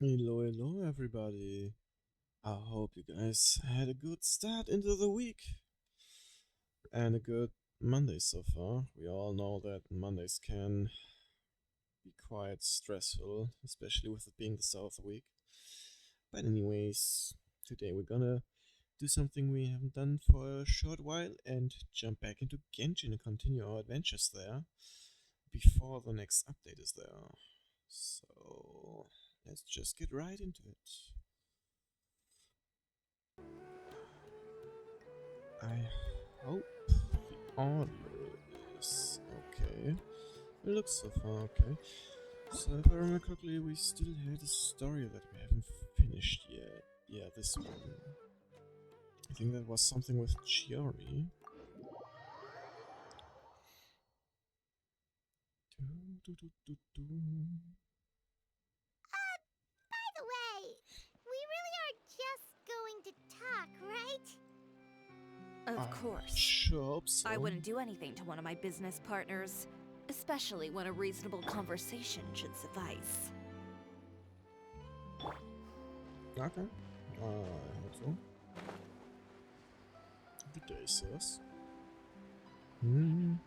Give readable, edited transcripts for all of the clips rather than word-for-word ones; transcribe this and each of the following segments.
Hello everybody. I hope you guys had a good start into the week and a good Monday so far. We all know that Mondays can be quite stressful, especially with it being the start of the week. But anyways, today we're gonna do something we haven't done for a short while and jump back into Genshin and continue our adventures there before the next update is there. So let's just get right into it. I hope the audio is okay. It looks so far okay. So if I remember correctly, we still had a story that we haven't finished yet. Yeah, this one. I think that was something with Chiori. By the way, we really are just going to talk, right? Of course. Sure hope so. I wouldn't do anything to one of my business partners, especially when a reasonable conversation should suffice. Okay. I hope so. Good day, sis. Oh.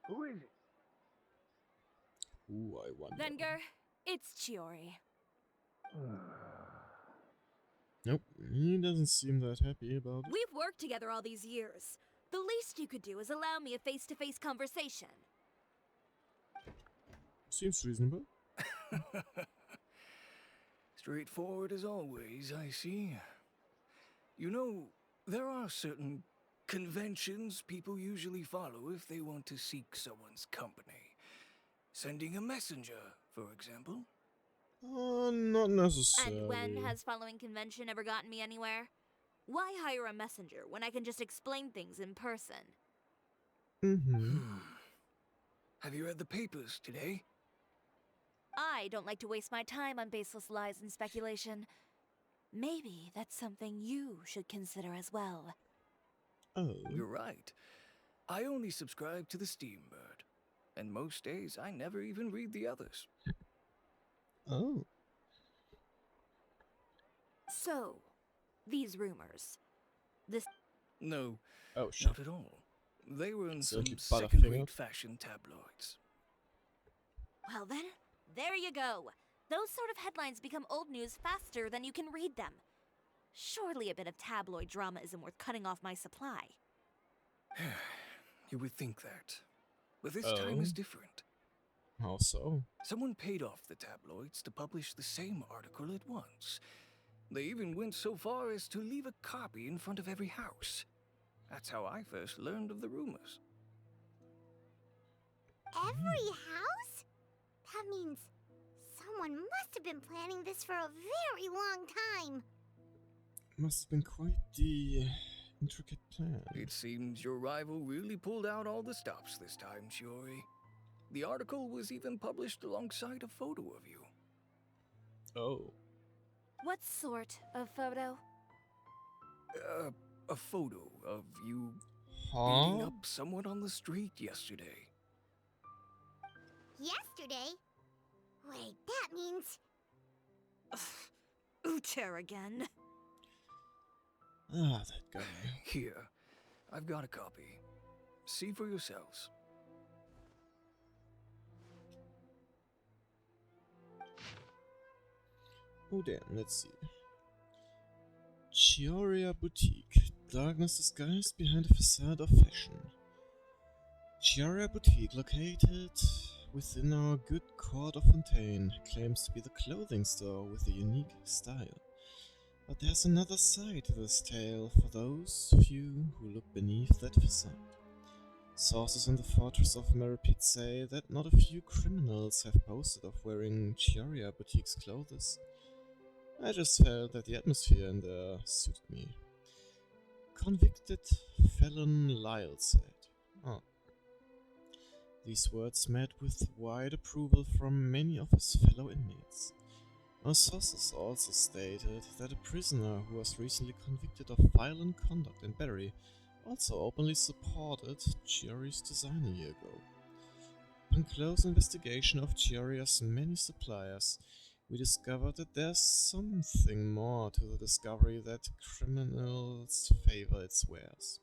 Who is it? Ooh, I wonder. Venger, it's Chiori. Nope, he doesn't seem that happy about it. We've worked together all these years. The least you could do is allow me a face-to-face conversation. Seems reasonable. Straightforward as always, I see. You know, there are certain conventions people usually follow if they want to seek someone's company. Sending a messenger, for example. Not necessarily. And when has following convention ever gotten me anywhere? Why hire a messenger when I can just explain things in person? Have you read the papers today? I don't like to waste my time on baseless lies and speculation. Maybe that's something you should consider as well. Oh. You're right. I only subscribe to the Steambird. And most days, I never even read the others. Oh. So, these rumors. This. No, Oh, shit. not at all. They were in some Certainly Butterfinger. second-rate fashion tabloids. Well then, there you go. Those sort of headlines become old news faster than you can read them. Surely a bit of tabloid drama isn't worth cutting off my supply. You would think that. But this time is different. How so? Someone paid off the tabloids to publish the same article at once. They even went so far as to leave a copy in front of every house. That's how I first learned of the rumors. Every house? That means someone must have been planning this for a very long time. Must have been quite the intricate plan. It seems your rival really pulled out all the stops this time, Shiori. The article was even published alongside a photo of you. Oh. What sort of photo? A photo of you beating Huh? up someone on the street yesterday. Yesterday? Wait, that means... Ucher again. Ah, that guy. Here, I've got a copy. See for yourselves. Oh damn, let's see. Chioria Boutique. Darkness disguised behind a facade of fashion. Chioria Boutique, located within our good court of Fontaine, claims to be the clothing store with a unique style. But there's another side to this tale for those few who look beneath that facade. Sources in the fortress of Meripit say that not a few criminals have boasted of wearing Chioria Boutique's clothes. I just felt that the atmosphere in there suited me. Convicted felon Lyle said. Oh. These words met with wide approval from many of his fellow inmates. Our sources also stated that a prisoner who was recently convicted of violent conduct and battery also openly supported Chiori's design a year ago. Upon close investigation of Chioria's many suppliers, we discovered that there's something more to the discovery that criminals favor its wares.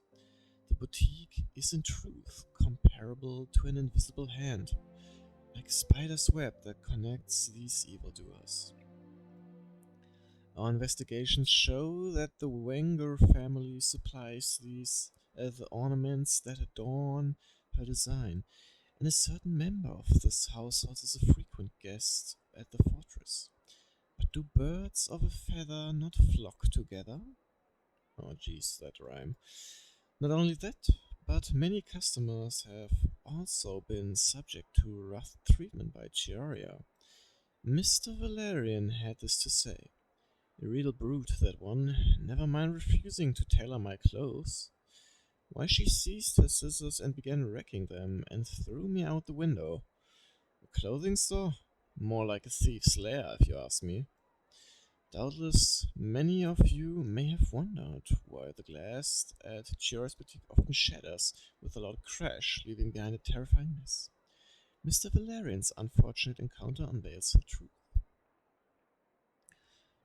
The boutique is in truth comparable to an invisible hand, like a spider's web that connects these evildoers. Our investigations show that the Wenger family supplies these the ornaments that adorn her design, and a certain member of this household is a frequent guest at the fortress. But do birds of a feather not flock together? Oh jeez, that rhyme. Not only that, but many customers have also been subject to rough treatment by Chiaria. Mr. Valerian had this to say. A real brute, that one. Never mind refusing to tailor my clothes. Why, she seized her scissors and began wrecking them and threw me out the window. A clothing store? More like a thief's lair, if you ask me. Doubtless, many of you may have wondered why the glass at Chiara's boutique often shatters with a loud crash, leaving behind a terrifying mess. Mr. Valerian's unfortunate encounter unveils the truth.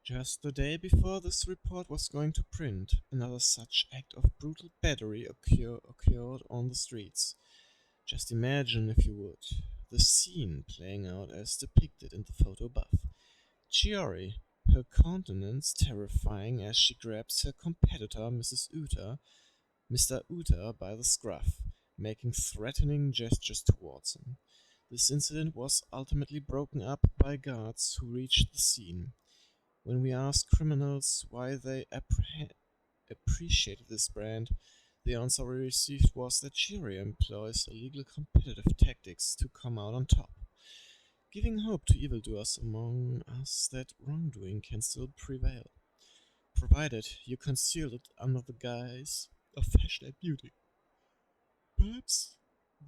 Just the day before this report was going to print, another such act of brutal battery occurred on the streets. Just imagine, if you would, the scene playing out as depicted in the photo above. Chiori, her countenance terrifying as she grabs her competitor, Mr. Uta, by the scruff, making threatening gestures towards him. This incident was ultimately broken up by guards who reached the scene. When we asked criminals why they appreciated this brand, the answer we received was that Chiria employs illegal competitive tactics to come out on top, giving hope to evildoers among us that wrongdoing can still prevail, provided you conceal it under the guise of fashion and beauty. Perhaps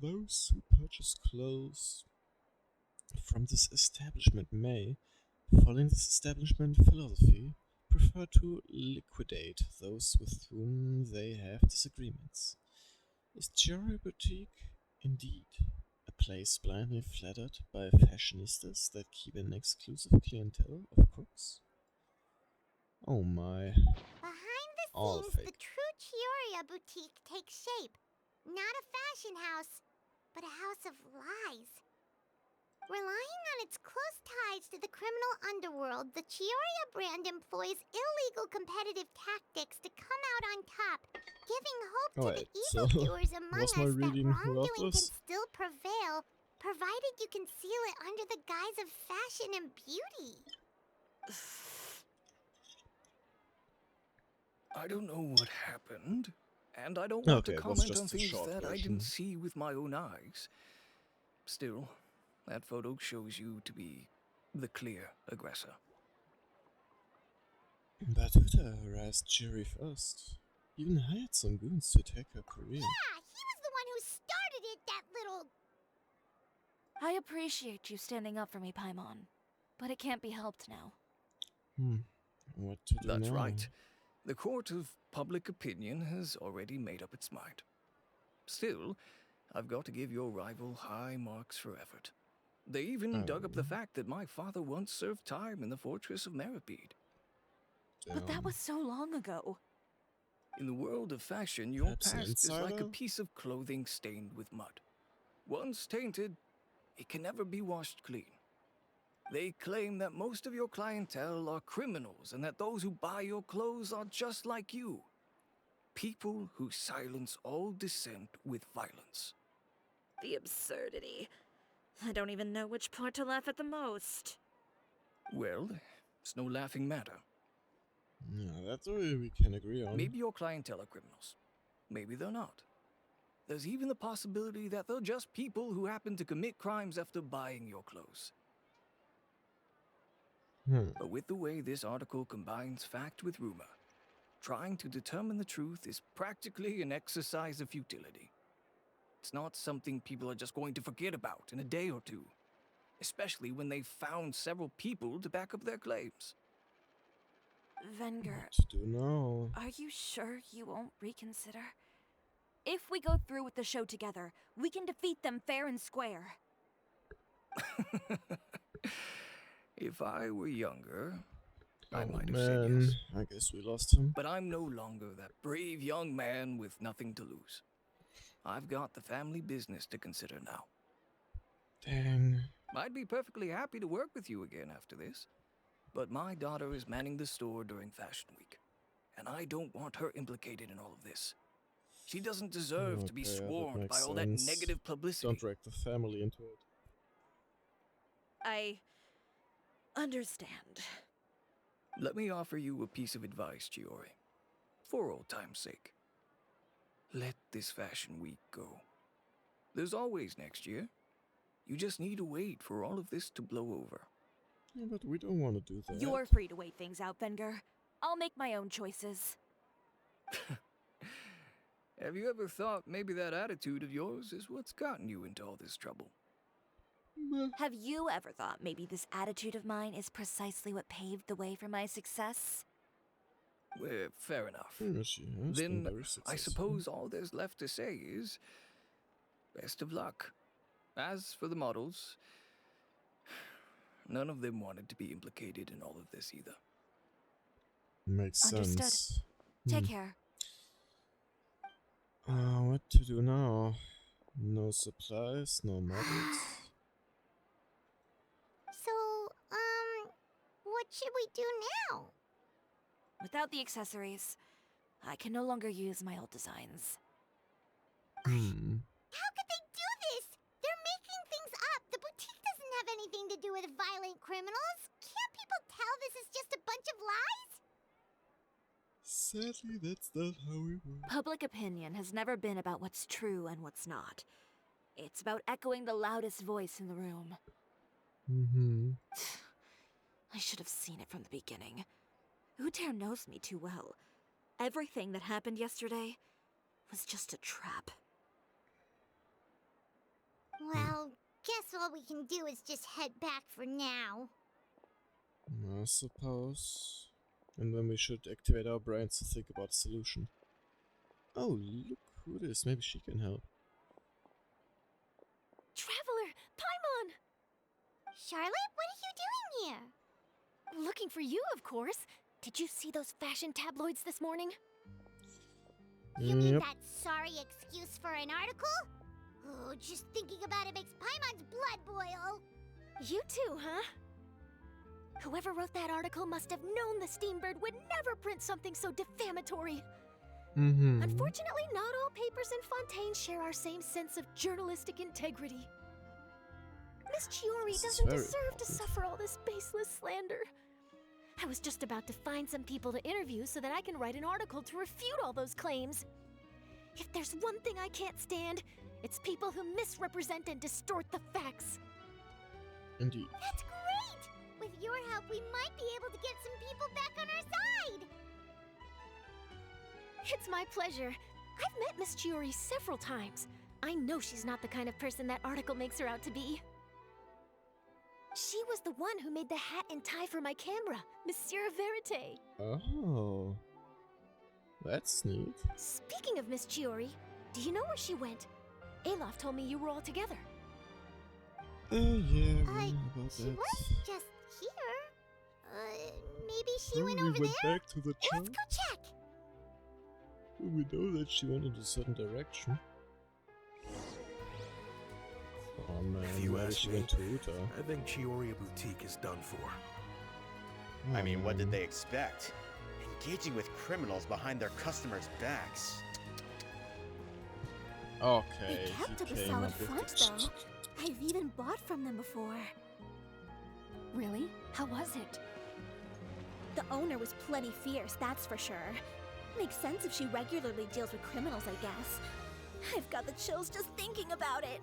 those who purchase clothes from this establishment may, following this establishment philosophy, prefer to liquidate those with whom they have disagreements. Is Cherry Boutique indeed a place blindly flattered by fashionistas that keep an exclusive clientele of crooks? Oh my, Behind the all scenes, the fake. true Chioria boutique takes shape. Not a fashion house, but a house of lies. Relying on its close ties to the criminal underworld, the Chioria brand employs illegal competitive tactics to come out on top, giving hope to the Alright, so evildoers among was my us that reading wrongdoing can worthless? still prevail, provided you conceal it under the guise of fashion and beauty. I don't know what happened, and I don't want to Okay, it was comment on just a things short that I version. didn't see with my own eyes. Still, that photo shows you to be the clear aggressor. But Uta harassed Jerry first. Even hired some goons to attack her career. Yeah, he was the one who started it, that little... I appreciate you standing up for me, Paimon. But it can't be helped now. What to do That's now? right. The court of public opinion has already made up its mind. Still, I've got to give your rival high marks for effort. They even dug up the fact that my father once served time in the fortress of Meripede. But that was so long ago. In the world of fashion, your Perhaps an past is like a insider? piece of clothing stained with mud. Once tainted, it can never be washed clean. They claim that most of your clientele are criminals and that those who buy your clothes are just like you. People who silence all dissent with violence. The absurdity. I don't even know which part to laugh at the most. Well, it's no laughing matter. Yeah, that's what we can agree on. Maybe your clientele are criminals. Maybe they're not. There's even the possibility that they're just people who happen to commit crimes after buying your clothes. But with the way this article combines fact with rumor, trying to determine the truth is practically an exercise of futility. It's not something people are just going to forget about in a day or two. especially when they've found several people to back up their claims. Venger, What to do now? are you sure you won't reconsider? If we go through with the show together, we can defeat them fair and square. If I were younger, I Oh might have said man, yes. I guess we lost him. But I'm no longer that brave young man with nothing to lose. I've got the family business to consider now. Dang. I'd be perfectly happy to work with you again after this. But my daughter is manning the store during Fashion Week, and I don't want her implicated in all of this. She doesn't deserve to be Okay, that swarmed by makes all that sense. negative publicity. Don't drag the family into it. I understand. Let me offer you a piece of advice, Chiori. For old time's sake. Let this Fashion Week go. There's always next year. You just need to wait for all of this to blow over. Yeah, but we don't want to do that. You're free to wait things out, Venger. I'll make my own choices. Have you ever thought maybe that attitude of yours is what's gotten you into all this trouble? Meh. Have you ever thought maybe this attitude of mine is precisely what paved the way for my success? Well, fair enough. Yeah, she has been Then very I successful. suppose all there's left to say is best of luck. As for the models, none of them wanted to be implicated in all of this either. Makes Understood. sense. Take care. What to do now? No supplies, no models. So, what should we do now? Without the accessories, I can no longer use my old designs. Hmm. How could they do this? They're making things up. The boutique doesn't have anything to do with violent criminals. Can't people tell this is just a bunch of lies? Sadly, that's not how it works. Public opinion has never been about what's true and what's not. It's about echoing the loudest voice in the room. Mm-hmm. I should have seen it from the beginning. Uter knows me too well. Everything that happened yesterday was just a trap. Well, guess what we can do is just head back for now. I suppose. And then we should activate our brains to think about a solution. Oh, look who it is. Maybe she can help. Traveler! Paimon! Charlotte, what are you doing here? Looking for you, of course. Did you see those fashion tabloids this morning? You mean Yep. that sorry excuse for an article? Oh, just thinking about it makes Paimon's blood boil. You too, huh? Whoever wrote that article must have known the Steambird would never print something so defamatory. Mm-hmm. Unfortunately, not all papers in Fontaine share our same sense of journalistic integrity. Miss Chiori This is doesn't very deserve to important. suffer all this baseless slander. I was just about to find some people to interview so that I can write an article to refute all those claims. If there's one thing I can't stand, it's people who misrepresent and distort the facts. Indeed. That's great! With your help, we might be able to get some people back on our side! It's my pleasure. I've met Miss Chiori several times. I know she's not the kind of person that article makes her out to be. She was the one who made the hat and tie for my camera, Monsieur Verite. Oh. That's neat. Speaking of Miss Chiori, do you know where she went? Alof told me you were all together. Yeah, I- about She that. was just here. Maybe she went Probably over went there? back to the Let's church. go check! We know that she went in a certain direction. Oh man, If you maybe ask she me, went to Uta. I think Chiori Boutique is done for. Oh, I mean, what did man. they expect? Engaging with criminals behind their customers' backs. Okay, They kept he up a came solid up with front, the- though. I've even bought from them before. Really? How was it? The owner was plenty fierce, that's for sure. Makes sense if she regularly deals with criminals, I guess. I've got the chills just thinking about it.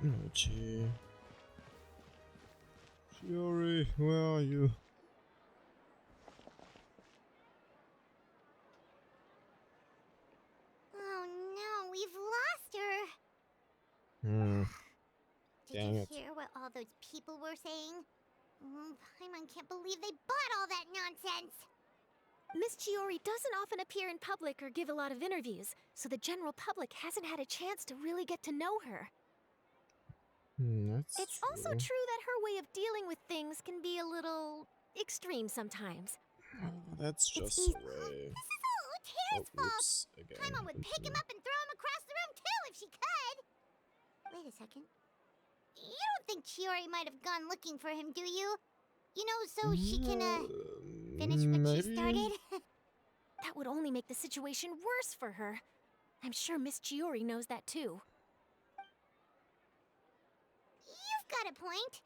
Oh, gee. Chiori, where are you? Oh no, we've lost her! Hmm. Did Dang you it. hear what all all those people were saying. Paimon can't believe they bought all that nonsense. Miss Chiori doesn't often appear in public or give a lot of interviews, so the general public hasn't had a chance to really get to know her. That's It's true. also true that her way of dealing with things can be a little extreme sometimes. That's It's just easy- the way. This is all Tear's fault. Oops, again. Paimon would pick him continue. up and throw him across the room too if she could. Wait a second. You don't think Chiori might have gone looking for him, do you? You know, so she can, finish what she Maybe? started? That would only make the situation worse for her. I'm sure Miss Chiori knows that too. You've got a point.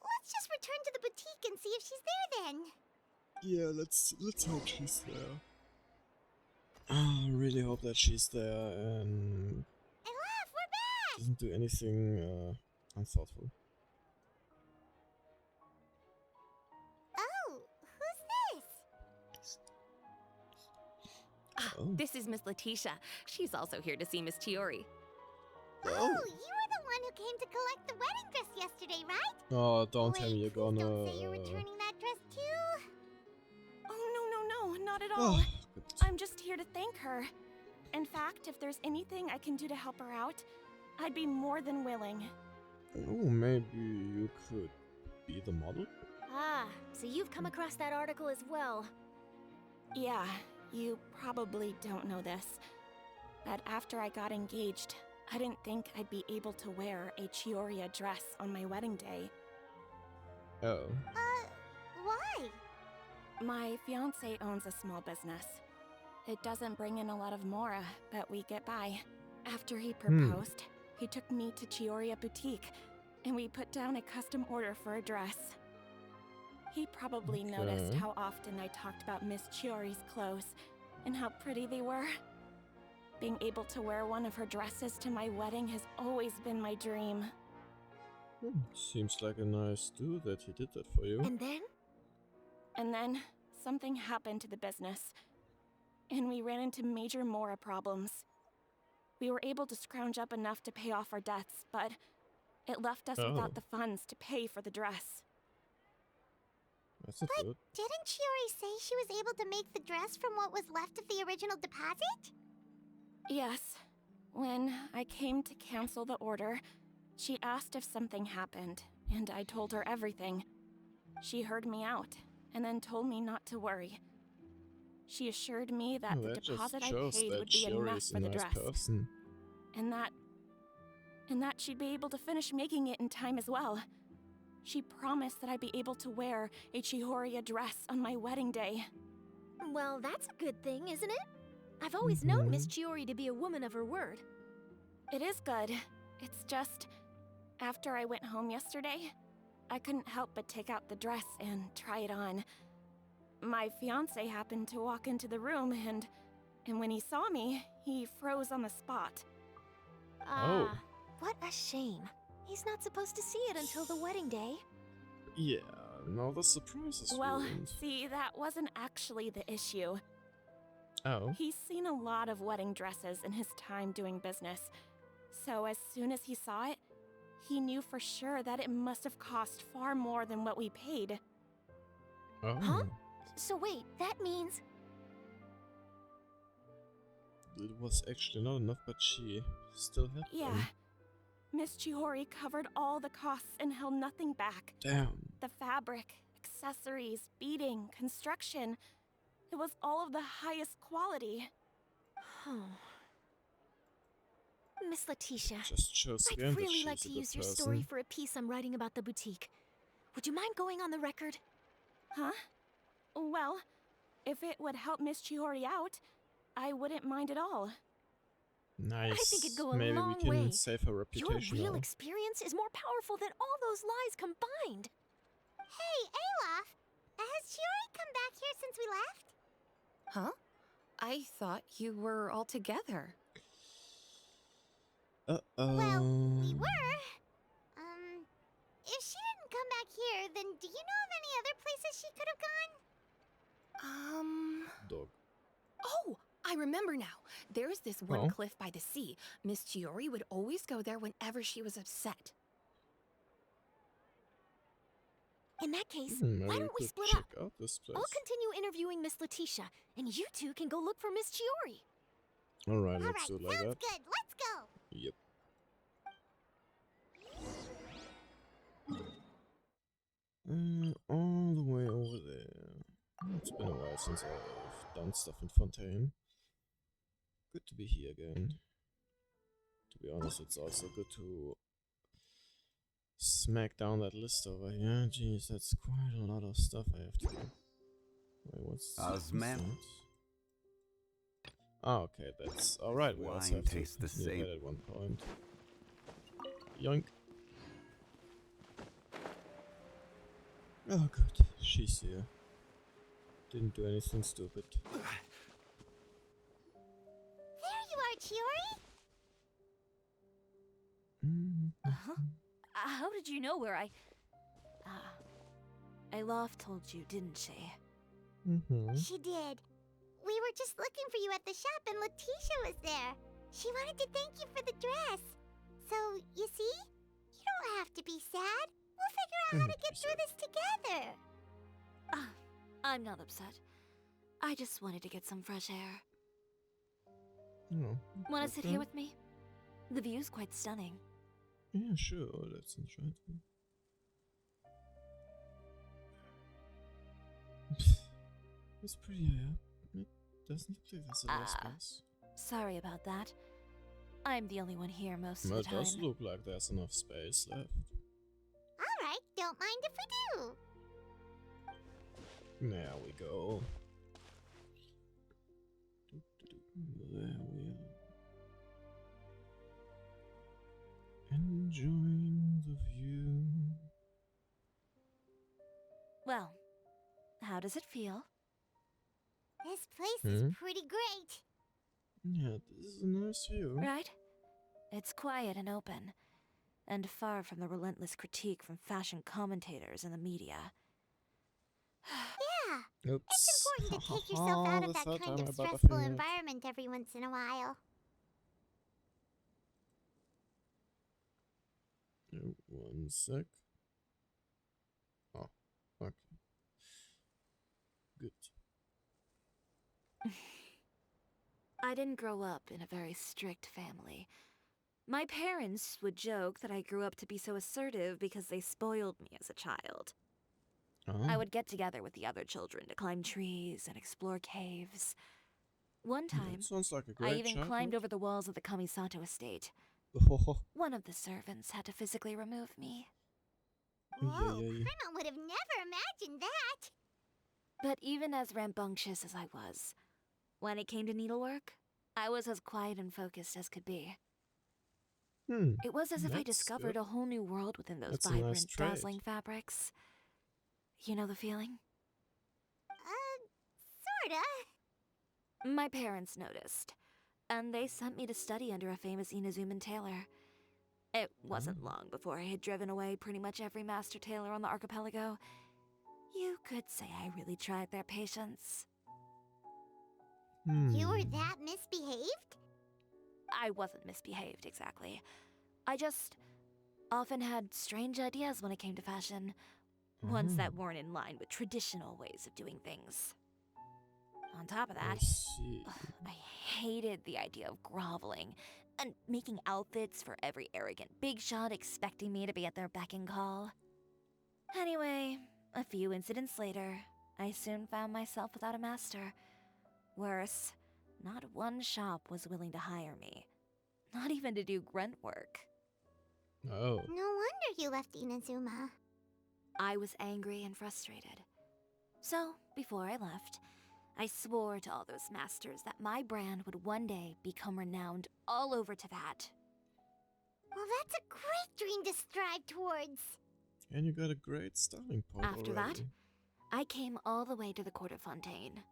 Let's just return to the boutique and see if she's there then. Yeah, let's hope she's there. I really hope that she's there and Elaf, we're back! doesn't do anything unthoughtful. Oh, who's this? Oh. This is Miss Letitia. She's also here to see Miss Chiori. Oh, you were the one who came to collect the wedding dress yesterday, right? Oh, don't tell Wait, me you're please gonna. don't say you're returning that dress too. Oh, no, not at all. Oh, good. I'm just here to thank her. In fact, if there's anything I can do to help her out, I'd be more than willing. Oh, maybe you could be the model? Ah, so you've come across that article as well. Yeah, you probably don't know this, but after I got engaged, I didn't think I'd be able to wear a Chioria dress on my wedding day. Oh. Why? My fiancé owns a small business. It doesn't bring in a lot of mora, but we get by. After he proposed, he took me to Chioria Boutique, and we put down a custom order for a dress. He probably noticed Okay. how often I talked about Miss Chiori's clothes, and how pretty they were. Being able to wear one of her dresses to my wedding has always been my dream. Seems like a nice dude that he did that for you. And then, something happened to the business, and we ran into major mora problems. We were able to scrounge up enough to pay off our debts, but it left us without the funds to pay for the dress. That's not good. Didn't Chiori say she was able to make the dress from what was left of the original deposit? Yes. When I came to cancel the order, she asked if something happened, and I told her everything. She heard me out, and then told me not to worry. She assured me that Oh, the that deposit just I shows paid that would be Chiori enough is for a the nice dress, person. and that she'd be able to finish making it in time as well. She promised that I'd be able to wear a Chihoria dress on my wedding day. Well, that's a good thing, isn't it? I've always known Miss Chiori to be a woman of her word. It is good. It's just, after I went home yesterday, I couldn't help but take out the dress and try it on. My fiancé happened to walk into the room, and when he saw me, he froze on the spot. Oh. What a shame. He's not supposed to see it until the wedding day. Yeah, now the surprise is Well, ruined. see, that wasn't actually the issue. Oh. He's seen a lot of wedding dresses in his time doing business. So as soon as he saw it, he knew for sure that it must have cost far more than what we paid. Oh. Huh? So wait, that means... It was actually not enough, but she still had Yeah. them. Miss Chihori covered all the costs and held nothing back. Damn. The fabric, accessories, beading, construction. It was all of the highest quality. Miss Letitia, Just shows again I'd that really she's like a to good use your person. story for a piece I'm writing about the boutique. Would you mind going on the record? Huh? Well, if it would help Miss Chihori out, I wouldn't mind at all. Nice. I think it'd go a Maybe long we can way. save her Your reputation real now. experience is more powerful than all those lies combined. Hey, Olaf! Has Chiori come back here since we left? Huh? I thought you were all together. Uh-oh. Well, we were. If she didn't come back here, then do you know of any other places she could have gone? Dog. Oh, I remember now. There's this one Oh. cliff by the sea. Miss Chiori would always go there whenever she was upset. In that case, Maybe why we don't we could split check up? out this place. I'll continue interviewing Miss Letitia, and you two can go look for Miss Chiori. Alright, let's Alright, do it like sounds that. good. Let's go. Yep. All the way over there. It's been a while since I've done stuff in Fontaine. Good to be here again. To be honest, it's also good to smack down that list over here. Jeez, that's quite a lot of stuff I have to do. Wait, what's Osman? that? Ah, okay, that's alright. We also Wine have to tastes the continue same. that at one point. Yoink. Oh, good. She's here. Didn't do anything stupid. There you are, Chiori. Uh-huh. How did you know where I... Alof told you, didn't she? She did. We were just looking for you at the shop and Letitia was there. She wanted to thank you for the dress. So, you see? You don't have to be sad. We'll figure out how to get through this together. I'm not upset. I just wanted to get some fresh air. Oh, Want to sit okay. here with me? The view's quite stunning. Yeah, sure. Let's enjoy it. It's pretty high up. It doesn't look like there's a lot of space. Sorry about that. I'm the only one here most of But the it time. does look like there's enough space left. Alright, don't mind if we do. There we go. There we are. Enjoying the view. Well, how does it feel? This place is pretty great. Yeah, this is a nice view. Right? It's quiet and open, and far from the relentless critique from fashion commentators and the media. Yeah, Oops. it's important to take yourself out of The that third kind time of I brought the stressful thing up. environment every once in a while. Oh, 1 sec. Oh, okay. Good. I didn't grow up in a very strict family. My parents would joke that I grew up to be so assertive because they spoiled me as a child. I would get together with the other children to climb trees and explore caves. One time, That sounds like a great I even childhood. climbed over the walls of the Kamisato estate. One of the servants had to physically remove me. Whoa, Ay. Grandma would have never imagined that. But even as rambunctious as I was, when it came to needlework, I was as quiet and focused as could be. It was as if I That's discovered good. a whole new world within those That's a nice vibrant, trait. dazzling fabrics. You know the feeling? Sorta. My parents noticed, and they sent me to study under a famous Inazuman tailor. It wasn't long before I had driven away pretty much every master tailor on the archipelago. You could say I really tried their patience. You were that misbehaved? I wasn't misbehaved, exactly. I just often had strange ideas when it came to fashion. Ones that weren't in line with traditional ways of doing things. On top of I that, see. I hated the idea of groveling and making outfits for every arrogant big shot expecting me to be at their beck and call. Anyway, a few incidents later, I soon found myself without a master. Worse, not one shop was willing to hire me. Not even to do grunt work. Oh. No wonder you left Inazuma. I was angry and frustrated. So, before I left, I swore to all those masters that my brand would one day become renowned all over Teyvat. Well, that's a great dream to strive towards. And you got a great starting point After already. that, I came all the way to the court of Fontaine,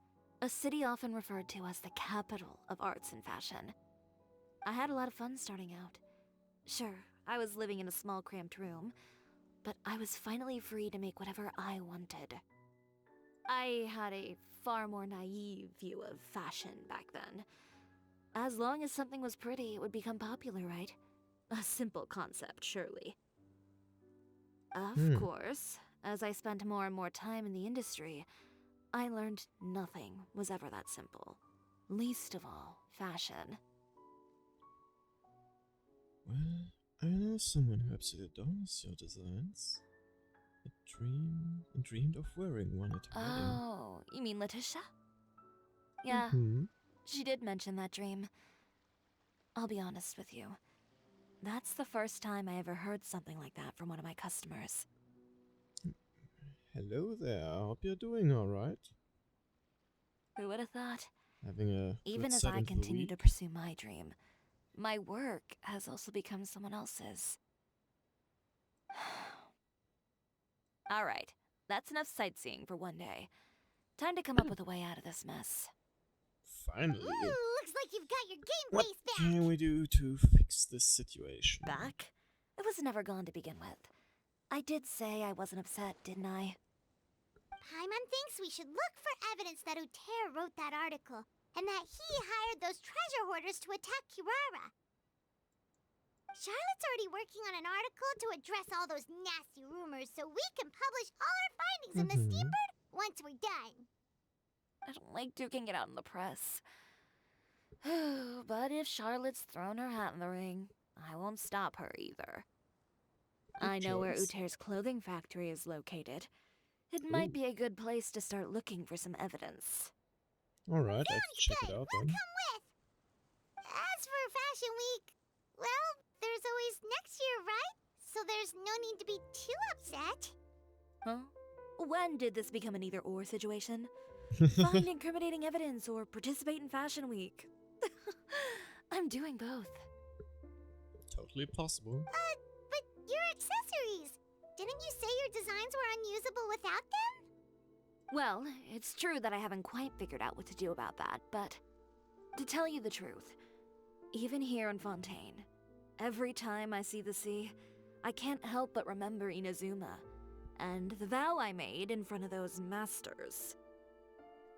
a city often referred to as the capital of arts and fashion. I had a lot of fun starting out. Sure, I was living in a small cramped room, but I was finally free to make whatever I wanted. I had a far more naive view of fashion back then. As long as something was pretty, it would become popular, right? A simple concept, surely. Of course, As I spent more and more time in the industry, I learned nothing was ever that simple. Least of all, fashion. Well, I know someone who absolutely adores your designs. I dreamed of wearing one at a wedding. Oh, you mean Letitia? Yeah, she did mention that dream. I'll be honest with you. That's the first time I ever heard something like that from one of my customers. Hello there, I hope you're doing alright. Who would have thought? Having a Even good as start I into the continue to week? pursue my dream, my work has also become someone else's. Alright, that's enough sightseeing for one day. Time to come up with a way out of this mess. Finally. Looks like you've got your game What face back. can we do to fix this situation? Back? It was never gone to begin with. I did say I wasn't upset, didn't I? Paimon thinks we should look for evidence that Uter wrote that article, and that he hired those treasure hoarders to attack Kirara. Charlotte's already working on an article to address all those nasty rumors so we can publish all our findings in the Steambird once we're done. I don't like duking it out in the press. But if Charlotte's thrown her hat in the ring, I won't stop her either. I know where choice. Uter's clothing factory is located. It might be a good place to start looking for some evidence. Alright, I can check it Good, out we'll then. come with. As for Fashion Week, well, there's always next year, right? So there's no need to be too upset. Huh? When did this become an either-or situation? Find incriminating evidence or participate in Fashion Week. I'm doing both. Totally possible. But your accessories! Didn't you say your designs were unusable without them? Well, it's true that I haven't quite figured out what to do about that, but to tell you the truth, even here in Fontaine, every time I see the sea, I can't help but remember Inazuma and the vow I made in front of those masters.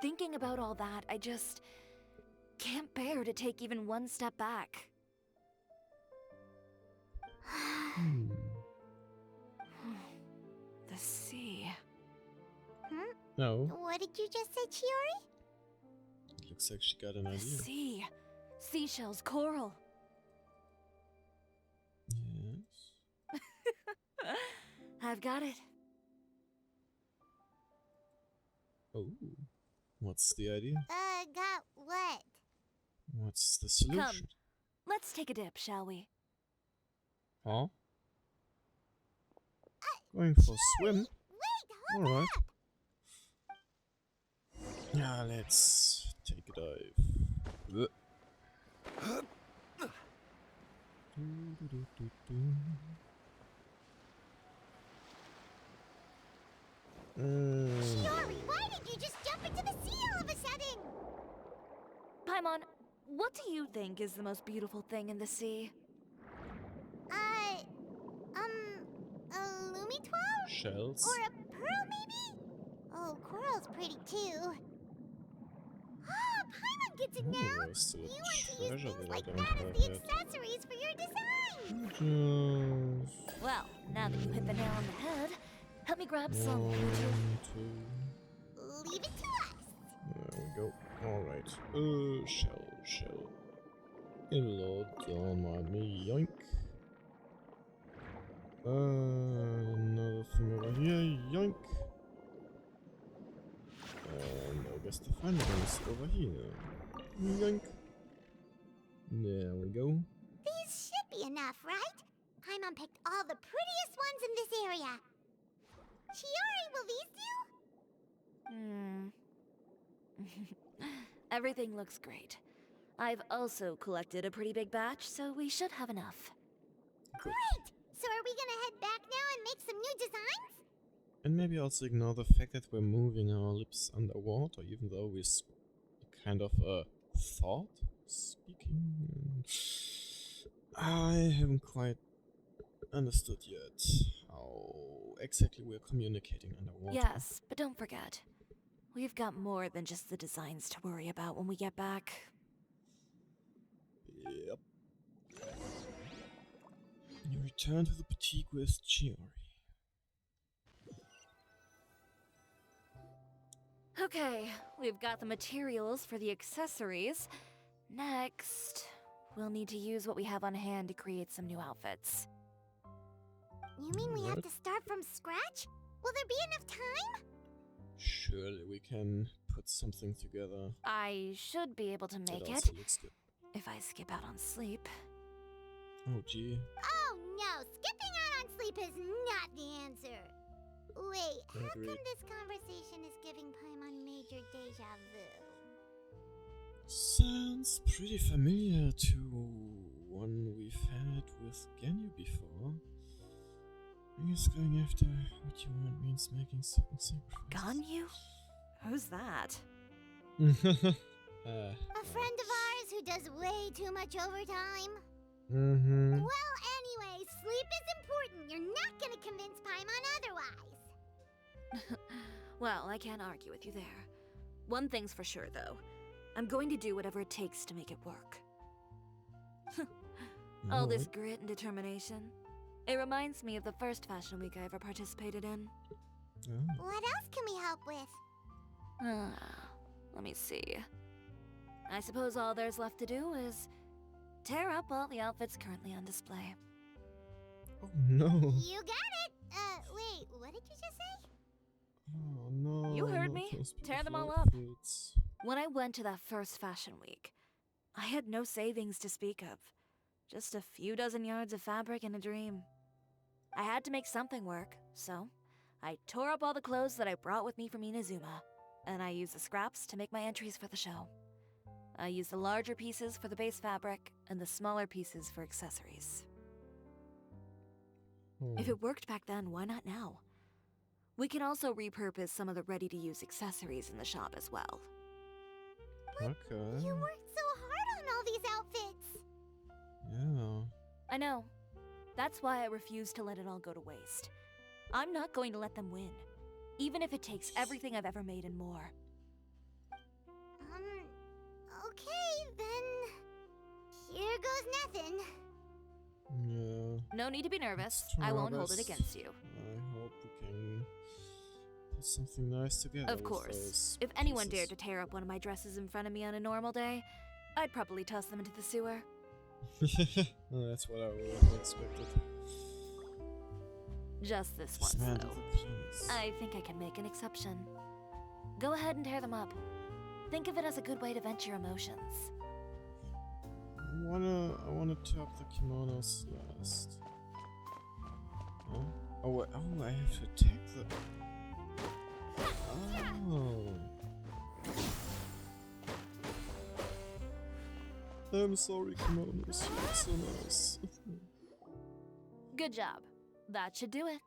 Thinking about all that, I just can't bear to take even one step back. The sea. No, What did you just say, Chiori? it looks like she got an The idea. sea. Seashells, coral. Yes. I've got it. Oh, what's the idea? Got what? What's the solution? Come, let's take a dip, shall we? Huh? Going for a swim? Wait, hold Alright. up! Yeah, let's take a dive. Chiori, why did you just jump into the sea all of a sudden? Paimon, what do you think is the most beautiful thing in the sea? A Lumitwell? Shells? Or a pearl, maybe? Oh, coral's pretty too. Ah, Paimon gets it now! there's still a You want to use treasure things that I like don't that as have the yet. accessories for your design! Just Well, now that you hit the nail on the head, help me grab some, would you? 1, 2. Leave it to us! There we go. Alright. Shell. Hello, don't mind me. Yoink. Another thing over here. Yoink. And I guess the final one is over here. Yoink. There we go. These should be enough, right? Paimon picked all the prettiest ones in this area. Chiori, will these do? Everything looks great. I've also collected a pretty big batch, so we should have enough. Great! So are we gonna head back now and make some new designs? And maybe also ignore the fact that we're moving our lips underwater, even though we kind of thought speaking. I haven't quite understood yet how exactly we're communicating underwater. Yes, but don't forget, we've got more than just the designs to worry about when we get back. Yep. You return to the boutique with Chiori. Okay, we've got the materials for the accessories. Next, we'll need to use what we have on hand to create some new outfits. You mean we have Alright. to start from scratch? Will there be enough time? Surely we can put something together. I should be able to make It it also looks good. if I skip out on sleep. Oh gee. Oh no, skipping out on sleep is not the answer. Wait, how Agreed. come this conversation is giving Paimon major deja vu? Sounds pretty familiar to one we've had with Ganyu before. I guess going after what you want means making certain sacrifices. Ganyu? Who's that? A friend of ours who does way too much overtime? Mm-hmm. Well, anyway, sleep is important. You're not gonna convince Paimon otherwise. Well, I can't argue with you there. One thing's for sure, though. I'm going to do whatever it takes to make it work. All this grit and determination. It reminds me of the first fashion week I ever participated in. Oh. What else can we help with? Let me see. I suppose all there's left to do is tear up all the outfits currently on display. Oh no. You got it! Wait, what did you just say? Oh no. You heard not me. those Tear them beautiful all up. outfits. When I went to that first fashion week, I had no savings to speak of. Just a few dozen yards of fabric and a dream. I had to make something work, so I tore up all the clothes that I brought with me from Inazuma, and I used the scraps to make my entries for the show. I used the larger pieces for the base fabric and the smaller pieces for accessories. If it worked back then, why not now? We can also repurpose some of the ready-to-use accessories in the shop as well. Okay. You worked so hard on all these outfits! Yeah. I know. That's why I refuse to let it all go to waste. I'm not going to let them win, even if it takes everything I've ever made and more. Okay, then... Here goes nothing. Yeah. No need to be nervous. Let's try I our won't hold it best. against you. I hope we can put something nice together. Of with course. those If anyone pieces. dared to tear up one of my dresses in front of me on a normal day, I'd probably toss them into the sewer. Oh, that's what I would have expected. Just this Just once, handle though. the clothes. I think I can make an exception. Go ahead and tear them up. Think of it as a good way to vent your emotions. I wanna tear up the kimonos last. Huh? Oh, wait, oh, I have to attack the. Oh. I'm sorry, kimonos. You look so nice. Good job. That should do it.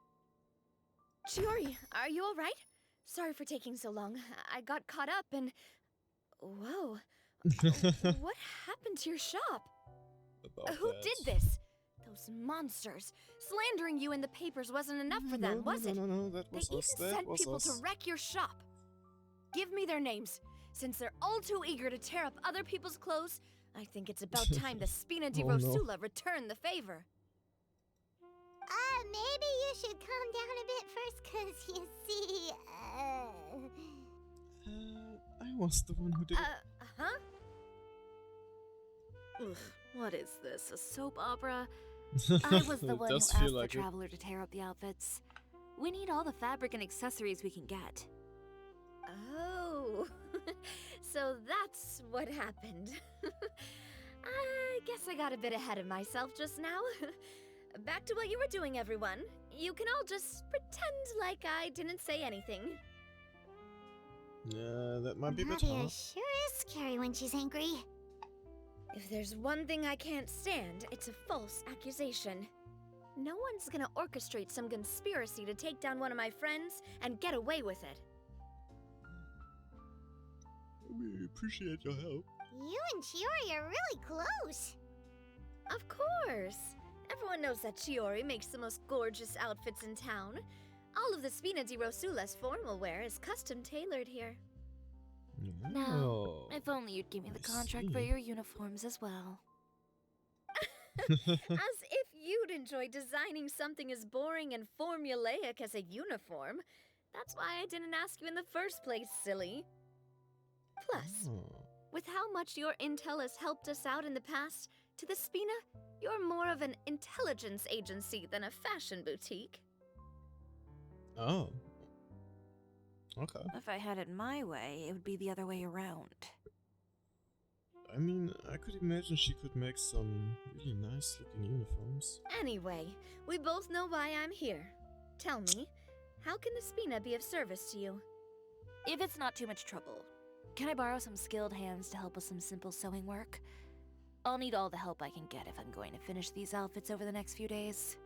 Chiori, are you all right? Sorry for taking so long. I got caught up and... Whoa. What happened to your shop? About Who that. did this? Those monsters. Slandering you in the papers wasn't enough for them, was it? No, that They was even us. That sent was people us. to wreck your shop. Give me their names. Since they're all too eager to tear up other people's clothes, I think it's about time the Spina di Oh, no. Rosula return the favor. Maybe you should calm down a bit first, cause you see, I was the one who did it. Huh? Ugh, what is this? A soap opera? I was the It one who does asked feel the like it. traveler to tear up the outfits. We need all the fabric and accessories we can get. Oh, so that's what happened. I guess I got a bit ahead of myself just now. Back to what you were doing, everyone. You can all just pretend like I didn't say anything. Yeah, that might be a bit Nadia hard. sure is scary when she's angry. If there's one thing I can't stand, it's a false accusation. No one's gonna orchestrate some conspiracy to take down one of my friends and get away with it. We appreciate your help. You and Chiori are really close. Of course! Everyone knows that Chiori makes the most gorgeous outfits in town. All of the Spina di Rosula's formal wear is custom tailored here. Now, Oh. if only you'd give me the I contract for see. your uniforms as well. As if you'd enjoy designing something as boring and formulaic as a uniform. That's why I didn't ask you in the first place, silly. Plus, Oh. with how much your intel has helped us out in the past, to the Spina, you're more of an intelligence agency than a fashion boutique. Oh. Okay. If I had it my way, it would be the other way around. I mean, I could imagine she could make some really nice looking uniforms. Anyway, we both know why I'm here. Tell me, how can the Spina be of service to you? If it's not too much trouble, can I borrow some skilled hands to help with some simple sewing work? I'll need all the help I can get if I'm going to finish these outfits over the next few days.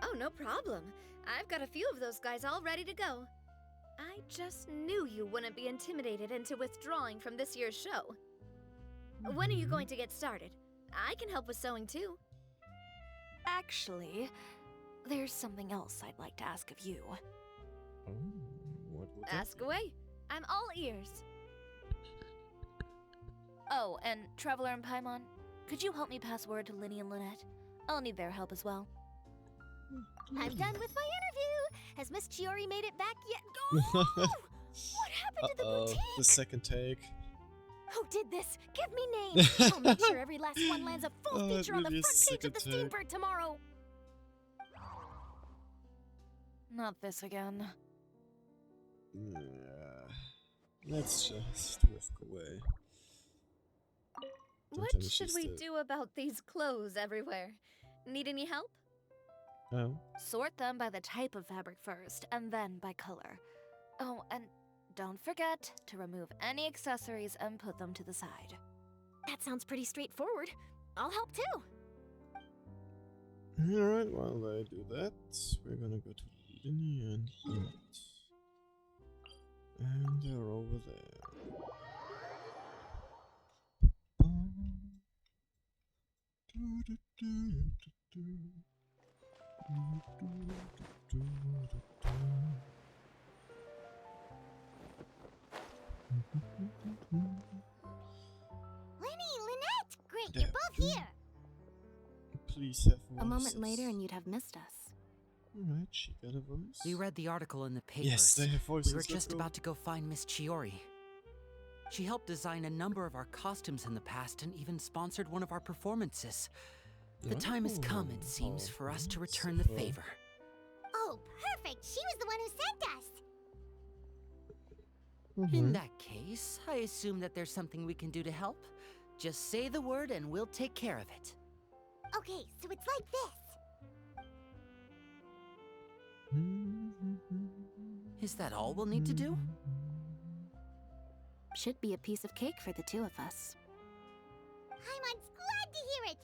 Oh, no problem. I've got a few of those guys all ready to go. I just knew you wouldn't be intimidated into withdrawing from this year's show. When are you going to get started? I can help with sewing too. Actually, there's something else I'd like to ask of you. Oh, what would that Ask be? away. I'm all ears. Oh, and Traveler and Paimon, could you help me pass word to Linny and Lynette? I'll need their help as well. I'm done with my interview. Has Miss Chiori made it back yet? Oh! What happened to the boutique? The second take. Who did this? Give me names. I'll make sure every last one lands a full Oh, it feature on the really front is page of the second take. Steambird tomorrow. Not this again. Yeah. Let's just walk away. Don't What tell me should she's we still- do about these clothes everywhere? Need any help? Oh. Sort them by the type of fabric first, and then by color. Oh, and don't forget to remove any accessories and put them to the side. That sounds pretty straightforward. I'll help too. Alright, while they do that, we're gonna go to Linny and Lynette. And they're over there. Linny, Lynette! Great, There you're both we go. here! Please have voices. A moment later and you'd have missed us. Alright, she got a voice. We read the article in the papers. Yes, they have voices. We were let's just go. about to go find Miss Chiori. She helped design a number of our costumes in the past and even sponsored one of our performances. The time has come, it seems, for us to return the favor. Oh, perfect! She was the one who sent us! In that case, I assume that there's something we can do to help. Just say the word and we'll take care of it. Okay, so it's like this. Is that all we'll need to do? Should be a piece of cake for the two of us. Paimon's glad to hear it!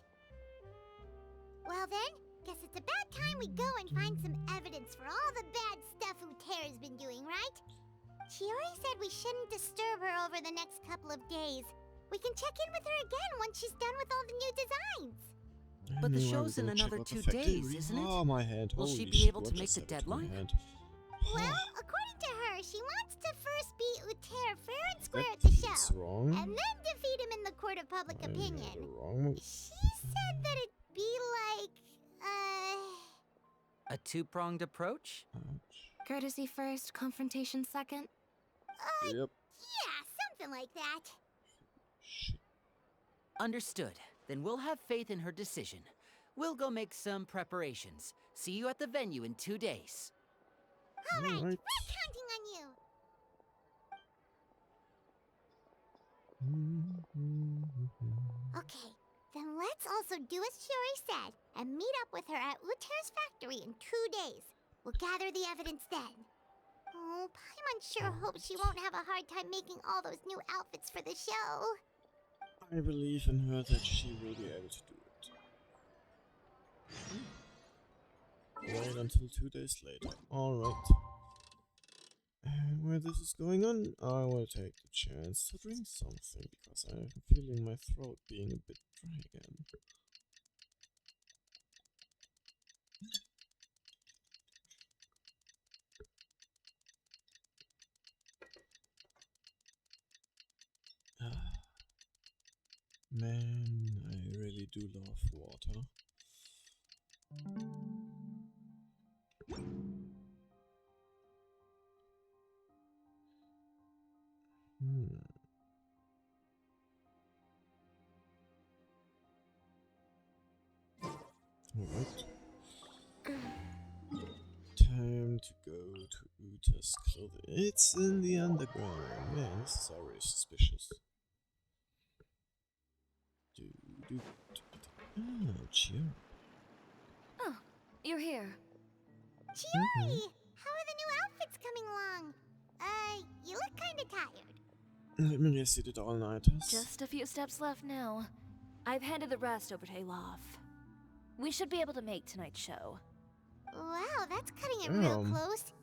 Well then, guess it's about time we go and find some evidence for all the bad stuff Utera's been doing, right? Chiori said we shouldn't disturb her over the next couple of days. We can check in with her again once she's done with all the new designs. I But the knew I show's was in gonna check another out the 2 factory. days, isn't it? Oh, my hand. Will she Holy be shit, able what to make just the happened to my deadline? hand? Well, according to her, she wants to first beat Utera fair and square That at the feels show, wrong. and then defeat him in the court of public I made opinion. the wrong. She said that it'd be like, A two-pronged approach? Ouch. Courtesy first, confrontation second. Yep. yeah, something like that. Shit. Understood. Then we'll have faith in her decision. We'll go make some preparations. See you at the venue in 2 days. All right, Alright. we're counting on you. Okay, then let's also do as Chiori said and meet up with her at Utera's factory in 2 days. We'll gather the evidence then. Oh, Paimon sure hopes she won't have a hard time making all those new outfits for the show. I believe in her that she will be able to do it. Wait until 2 days later. Alright. And where this is going on, I will take the chance to drink something because I'm feeling my throat being a bit dry again. Man, I really do love water. Alright. Time to go to Uta's clothing. It's in the underground. Man, this is already suspicious. Ah, Chiara. Oh, you're here. Chiori! How are the new outfits coming along? You look kinda tired. Let me guess you did all-nighters. Just a few steps left now. I've handed the rest over to Alof. We should be able to make tonight's show. Wow, that's cutting it real close.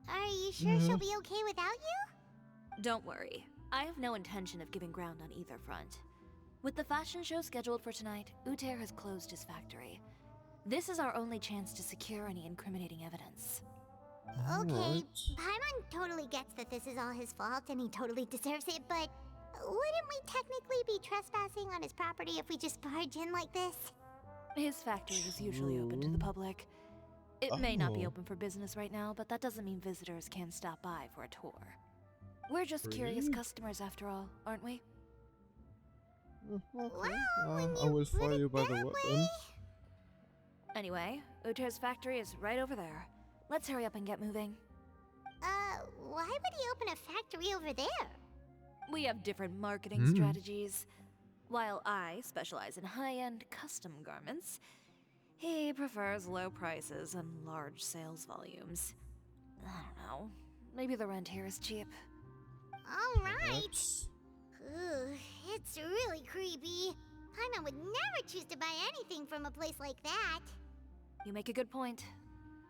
Are you sure she'll be okay without you? Don't worry. I have no intention of giving ground on either front. With the fashion show scheduled for tonight, Uter has closed his factory. This is our only chance to secure any incriminating evidence. Okay, Paimon totally gets that this is all his fault and he totally deserves it, but wouldn't we technically be trespassing on his property if we just barge in like this? His factory is usually open to the public. It may not be open for business right now, but that doesn't mean visitors can stop by for a tour. We're just curious customers after all, aren't we? I will follow you by the weapon. Anyway, Uter's factory is right over there. Let's hurry up and get moving. Why would he open a factory over there? We have different marketing strategies. While I specialize in high-end custom garments, he prefers low prices and large sales volumes. I don't know. Maybe the rent here is cheap. Alright. Ugh, it's really creepy. Paimon would never choose to buy anything from a place like that. You make a good point.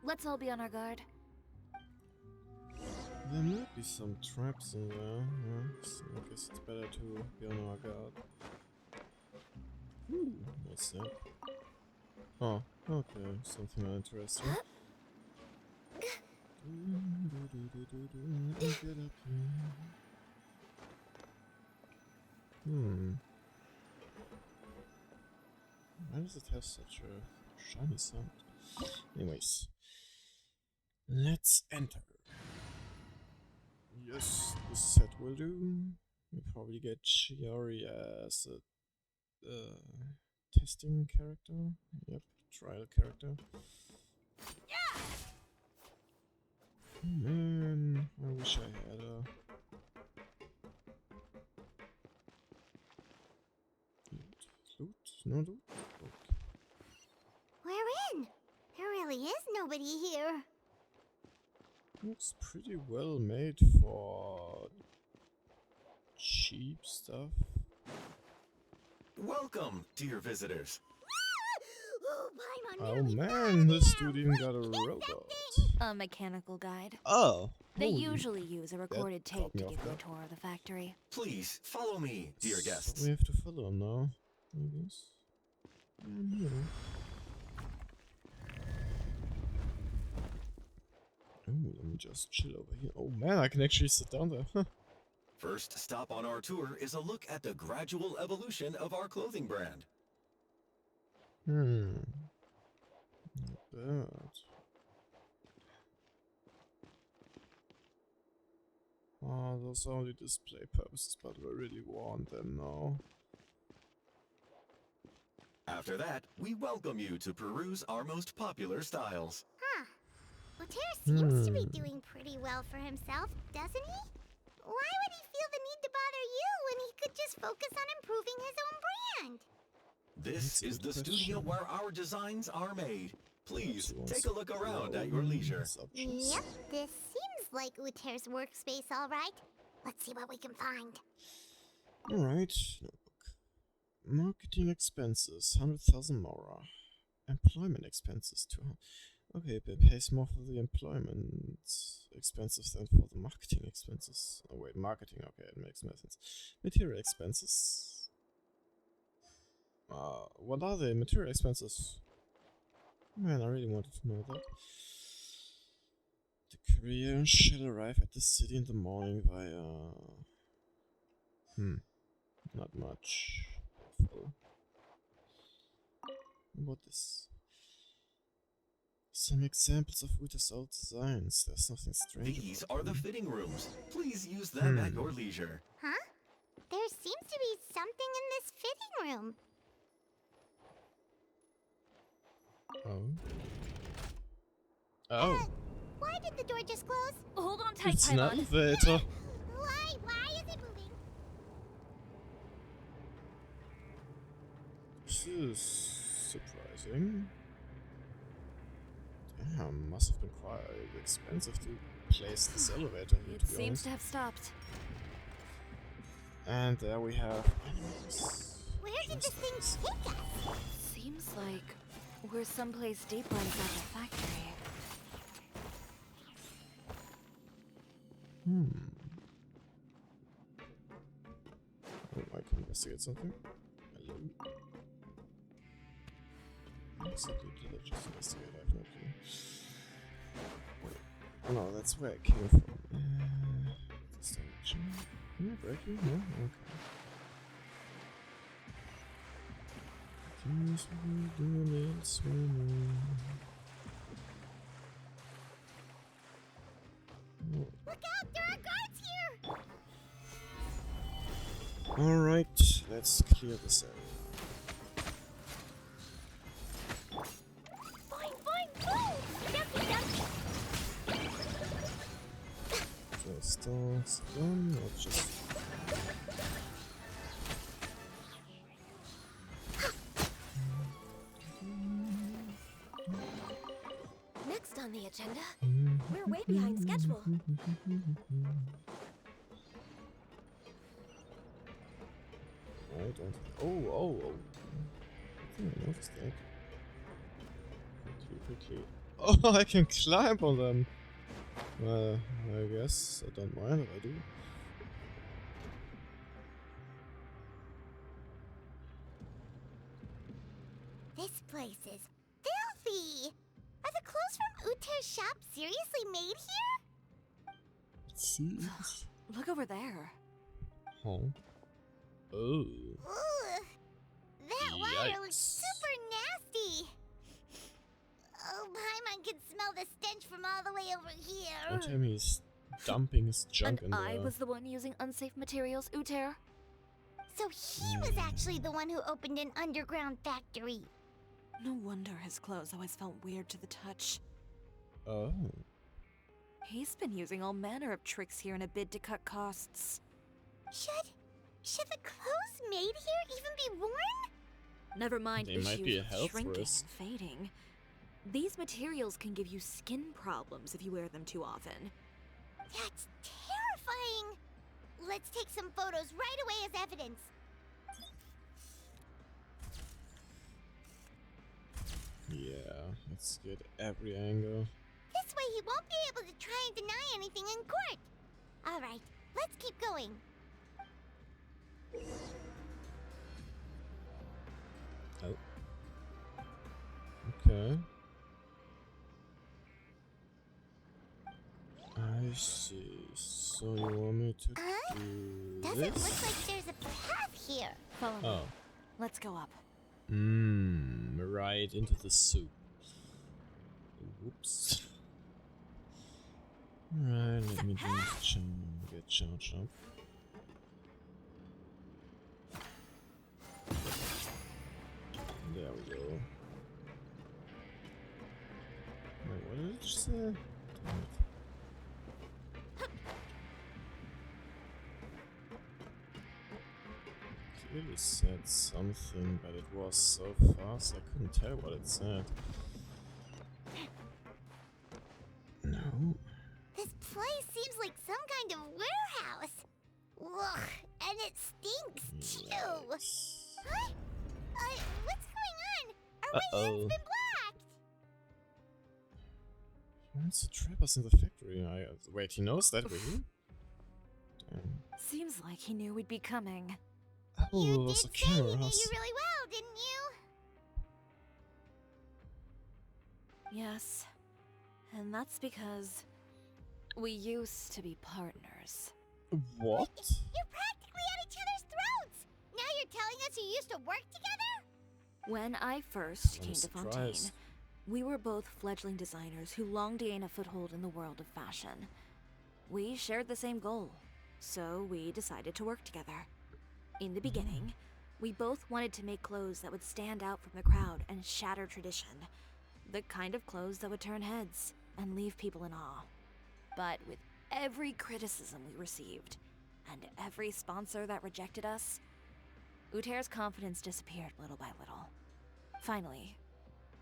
Let's all be on our guard. There might be some traps in there. Yeah, so I guess it's better to be on our guard. What's that? Oh, okay, something interesting. Get up here. Why does it have such a shiny sound? Anyways, let's enter. Yes, this set will do. We probably get Chiori as a testing character. Yep, trial character. Yeah! Man, I wish I had a... Loot? No loot? Okay. We're in! There really is nobody here. Looks pretty well made for cheap stuff. Welcome, dear visitors. Oh, Oh man, this dude even got a robot. A mechanical guide. Oh. They usually use a recorded tape to give you a guard. tour of the factory. Please follow me, dear So guests. we have to follow him now, I guess. Yeah. Oh, let me just chill over here. Oh man, I can actually sit down there. Huh. First stop on our tour is a look at the gradual evolution of our clothing brand. Not bad. Oh, those are only display purposes, but I really want them now. After that, we welcome you to peruse our most popular styles. Huh. Uter seems to be doing pretty well for himself, doesn't he? Why would he feel the need to bother you when he could just focus on improving his own brand? This is the studio where our designs are made. Please take a look around at your leisure. Yep, this seems like Uter's workspace, all right. Let's see what we can find. Alright, notebook. Marketing expenses, 100,000 Mora. Employment expenses, 200. Okay, but it pays more for the employment expenses than for the marketing expenses. Oh wait, marketing, okay, it makes more sense. Material expenses. What are they? Material expenses? Man, I really wanted to know that. The courier shall arrive at the city in the morning via... Not much. What is... Some examples of Uta's old designs. There's nothing strange. These are the fitting rooms. Please use them at your leisure. Huh? There seems to be something in this fitting room. Oh. Why did the door just close? Hold on tight, It's an Paimon. elevator. Why is it moving? This is surprising. Damn, must have been quite expensive to place this elevator here, to be Seems honest. to have stopped. And there we have animals. Where did this thing take us? Seems like we're someplace deeper inside the factory. Oh, I can investigate something. Hello. Exactly, did I just investigate? I have no clue. Wait. Oh no, that's where it came from. This direction. Can I break you? No? Okay. Just do a little swimming. Oh. Look out! There are guards here! Alright, let's clear this area. Just done, or just... Next on the agenda, we're way behind schedule. I don't... Oh. I think I noticed that. Quickly. Oh, I can climb on them! Well, I guess I don't mind if I do. This place is filthy! Are the clothes from Uter's shop seriously made here? It seems... Look over there. Huh? Oh. Ugh. That water looks Yikes. super nasty! Oh, Paimon can smell the stench from all the way over here. Don't tell me he's dumping his junk And in I there. was the one using unsafe materials, Uter. So he was actually the one who opened an underground factory. No wonder his clothes always felt weird to the touch. Oh. He's been using all manner of tricks here in a bid to cut costs. Should the clothes made here even be worn? Never mind They issues might be a with health shrinking risk. and fading. These materials can give you skin problems if you wear them too often. That's terrifying! Let's take some photos right away as evidence. Yeah, let's get every angle. This way he won't be able to try and deny anything in court. Alright, let's keep going. Oh. Okay. I see. So you want me to do Doesn't this? look like there's a path here. Follow me. Oh. Let's go up. Right into the soup. Whoops. Right, let me just get charged up. There we go. Wait, what did it just say? Damn it. Clearly said something, but it was so fast I couldn't tell what it said. No. This place seems like some kind of warehouse. Ugh, and it stinks too. Yikes. Huh? What's going on? Our way in's been blocked. He wants to trap us in the factory. Wait, he knows that we're here? Damn. Seems like he knew we'd be coming. Oh, You those did are say he knew cameras. you really well, didn't you? Yes. And that's because we used to be partners. What? You're practically at each other's throats. Now you're telling us you used to work together? When I first I'm came to surprised. Fontaine, We were both fledgling designers who longed to gain a foothold in the world of fashion. We shared the same goal, so we decided to work together. In the beginning, we both wanted to make clothes that would stand out from the crowd and shatter tradition. The kind of clothes that would turn heads and leave people in awe. But with every criticism we received, and every sponsor that rejected us, Uter's confidence disappeared little by little. Finally,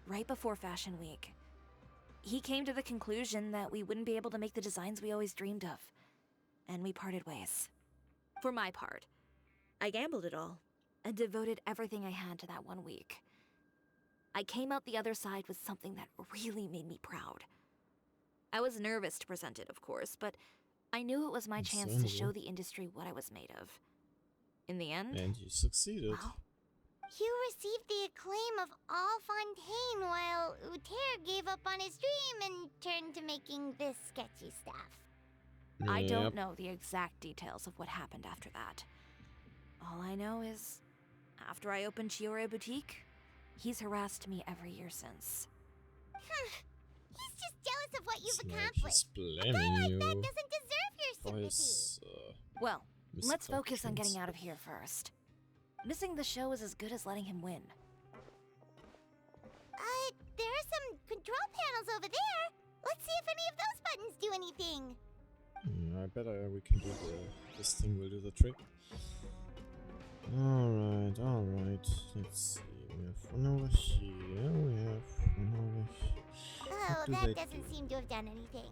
right before Fashion Week, he came to the conclusion that we wouldn't be able to make the designs we always dreamed of, and we parted ways. For my part, I gambled it all and devoted everything I had to that 1 week. I came out the other side with something that really made me proud. I was nervous to present it, of course, but I knew it was my chance to show the industry what I was made of. In the end... And you succeeded. Well, You received the acclaim of all Fontaine while Uter gave up on his dream and turned to making this sketchy stuff. I don't know the exact details of what happened after that. All I know is, after I opened Chiore Boutique, he's harassed me every year since. He's just jealous of what you've It's like accomplished. he's A guy blaming like you that doesn't deserve your for sympathy. his, Well, let's focus on misfortunes. getting out of here first. Missing the show is as good as letting him win. There are some control panels over there. Let's see if any of those buttons do anything. I bet we can do this thing will do the trick. Alright, alright. Let's see. We have one over here. We have one over here. Oh, What do that they doesn't do? seem to have done anything.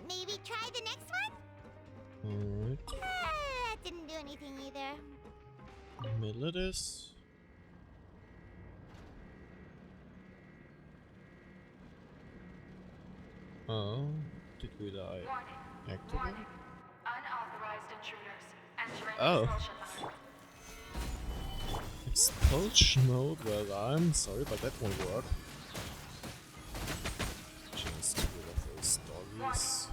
Maybe try the next one? Alright. That didn't do anything either. Middle it is. Oh, did we die? Activate? Unauthorized intruders entering Oh. expulsion mode. Expulsion mode? Well, I'm sorry, but that won't work. Just get rid of those doggies.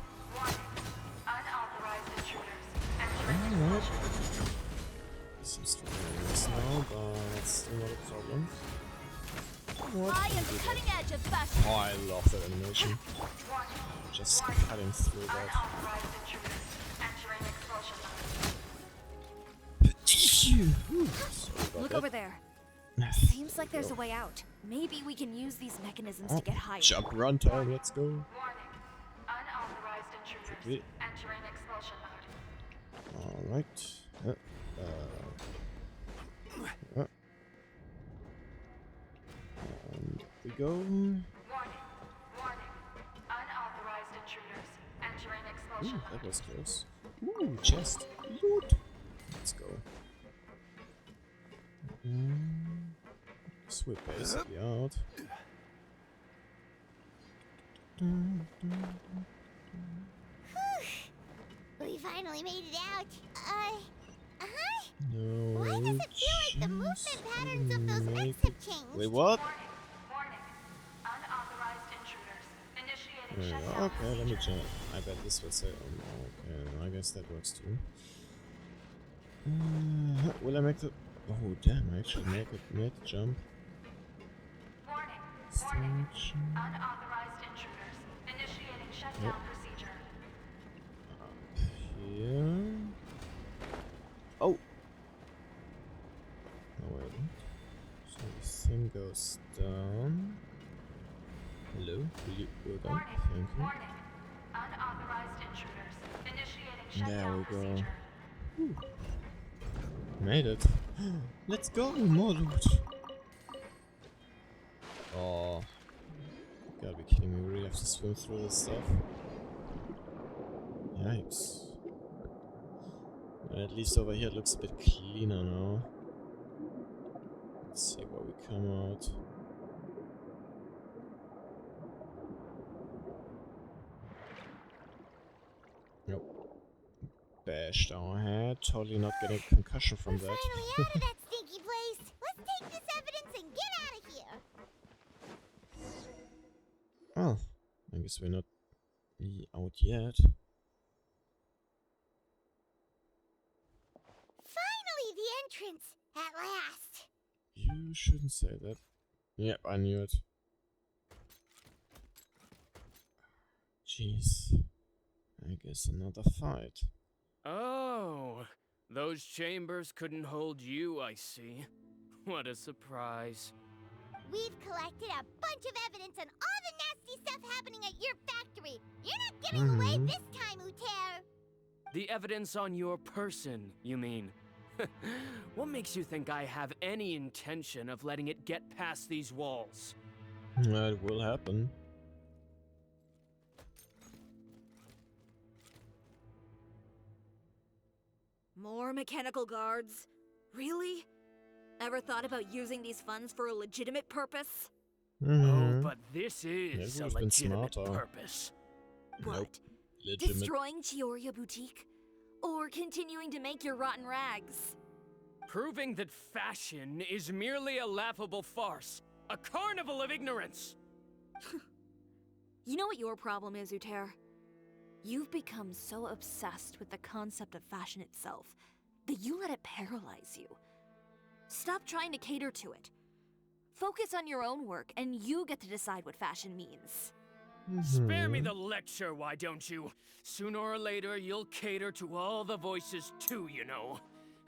Unauthorized intruders entering Alright. expulsion mode. Seems to be doing this now, but that's still not a problem. What I can am we the do? cutting edge of fashion. Oh, I love that animation. Just cutting through that. Unauthorized intruders entering expulsion mode. Sorry about Look that. over there. Seems like there's a way out. Maybe we can use these mechanisms to get higher. Jump run time, let's go. Warning. Unauthorized intruders we- entering expulsion mode. Alright. And we go. Warning. Unauthorized intruders entering expulsion Ooh, mode. that was close. Ooh, chest. Loot. Let's go. So we're basically out. We finally made it out. No. Why does it feel like the movement just patterns of those make eggs have it- changed? Wait, what? Warning. Unauthorized intruders initiating There we go. shutdown Okay, let me procedure. check. I bet this will say, okay, I guess that works too. Will I make the... Oh, damn, I actually made the jump. Warning. Station. Unauthorized intruders initiating shutdown procedure. Here. Oh! Oh, wait. So this thing goes down. Hello? Will you go down? Thank you. Warning. Unauthorized intruders initiating There shutdown we go. procedure. Whew. Made it. Let's go, more loot. Oh. You gotta be kidding me, we really have to swim through this stuff. Yikes. At least over here it looks a bit cleaner now. Let's see where we come out. Nope. Bashed our head. Totally not getting a concussion from We're that. finally out of that stinky place. Let's take this evidence and get out of here. Oh, I guess we're not out yet. Finally, the entrance. At last. You shouldn't say that. Yep, I knew it. Jeez. I guess another fight. Oh, those chambers couldn't hold you, I see. What a surprise. We've collected a bunch of evidence on all the nasty stuff happening at your factory. You're not getting away this time, Uter. The evidence on your person, you mean? What makes you think I have any intention of letting it get past these walls? It will happen. More mechanical guards? Really? Ever thought about using these funds for a legitimate purpose? Oh, but this is It a would've been legitimate smarter. purpose. What? Nope. Legitimate. Destroying Chioria Boutique? Or continuing to make your rotten rags? Proving that fashion is merely a laughable farce. A carnival of ignorance! You know what your problem is, Uter? You've become so obsessed with the concept of fashion itself that you let it paralyze you. Stop trying to cater to it. Focus on your own work, and you get to decide what fashion means. Spare me the lecture, why don't you? Sooner or later, you'll cater to all the voices too, you know.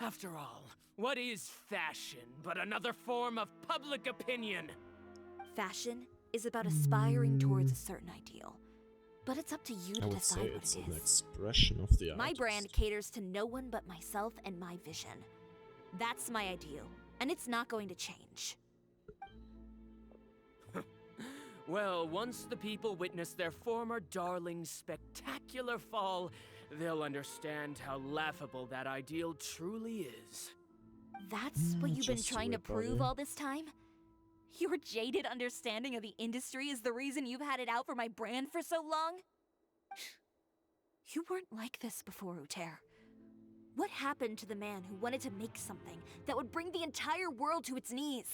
After all, what is fashion but another form of public opinion? Fashion is about aspiring towards a certain ideal. But it's up to you I to would decide say what it's it an is. expression of the My artist. brand caters to no one but myself and my vision. That's my ideal, and it's not going to change. Well, once the people witness their former darling's spectacular fall, they'll understand how laughable that ideal truly is. That's what you've been Just trying to wait, buddy. prove all this time? Your jaded understanding of the industry is the reason you've had it out for my brand for so long? You weren't like this before, Uter. What happened to the man who wanted to make something that would bring the entire world to its knees?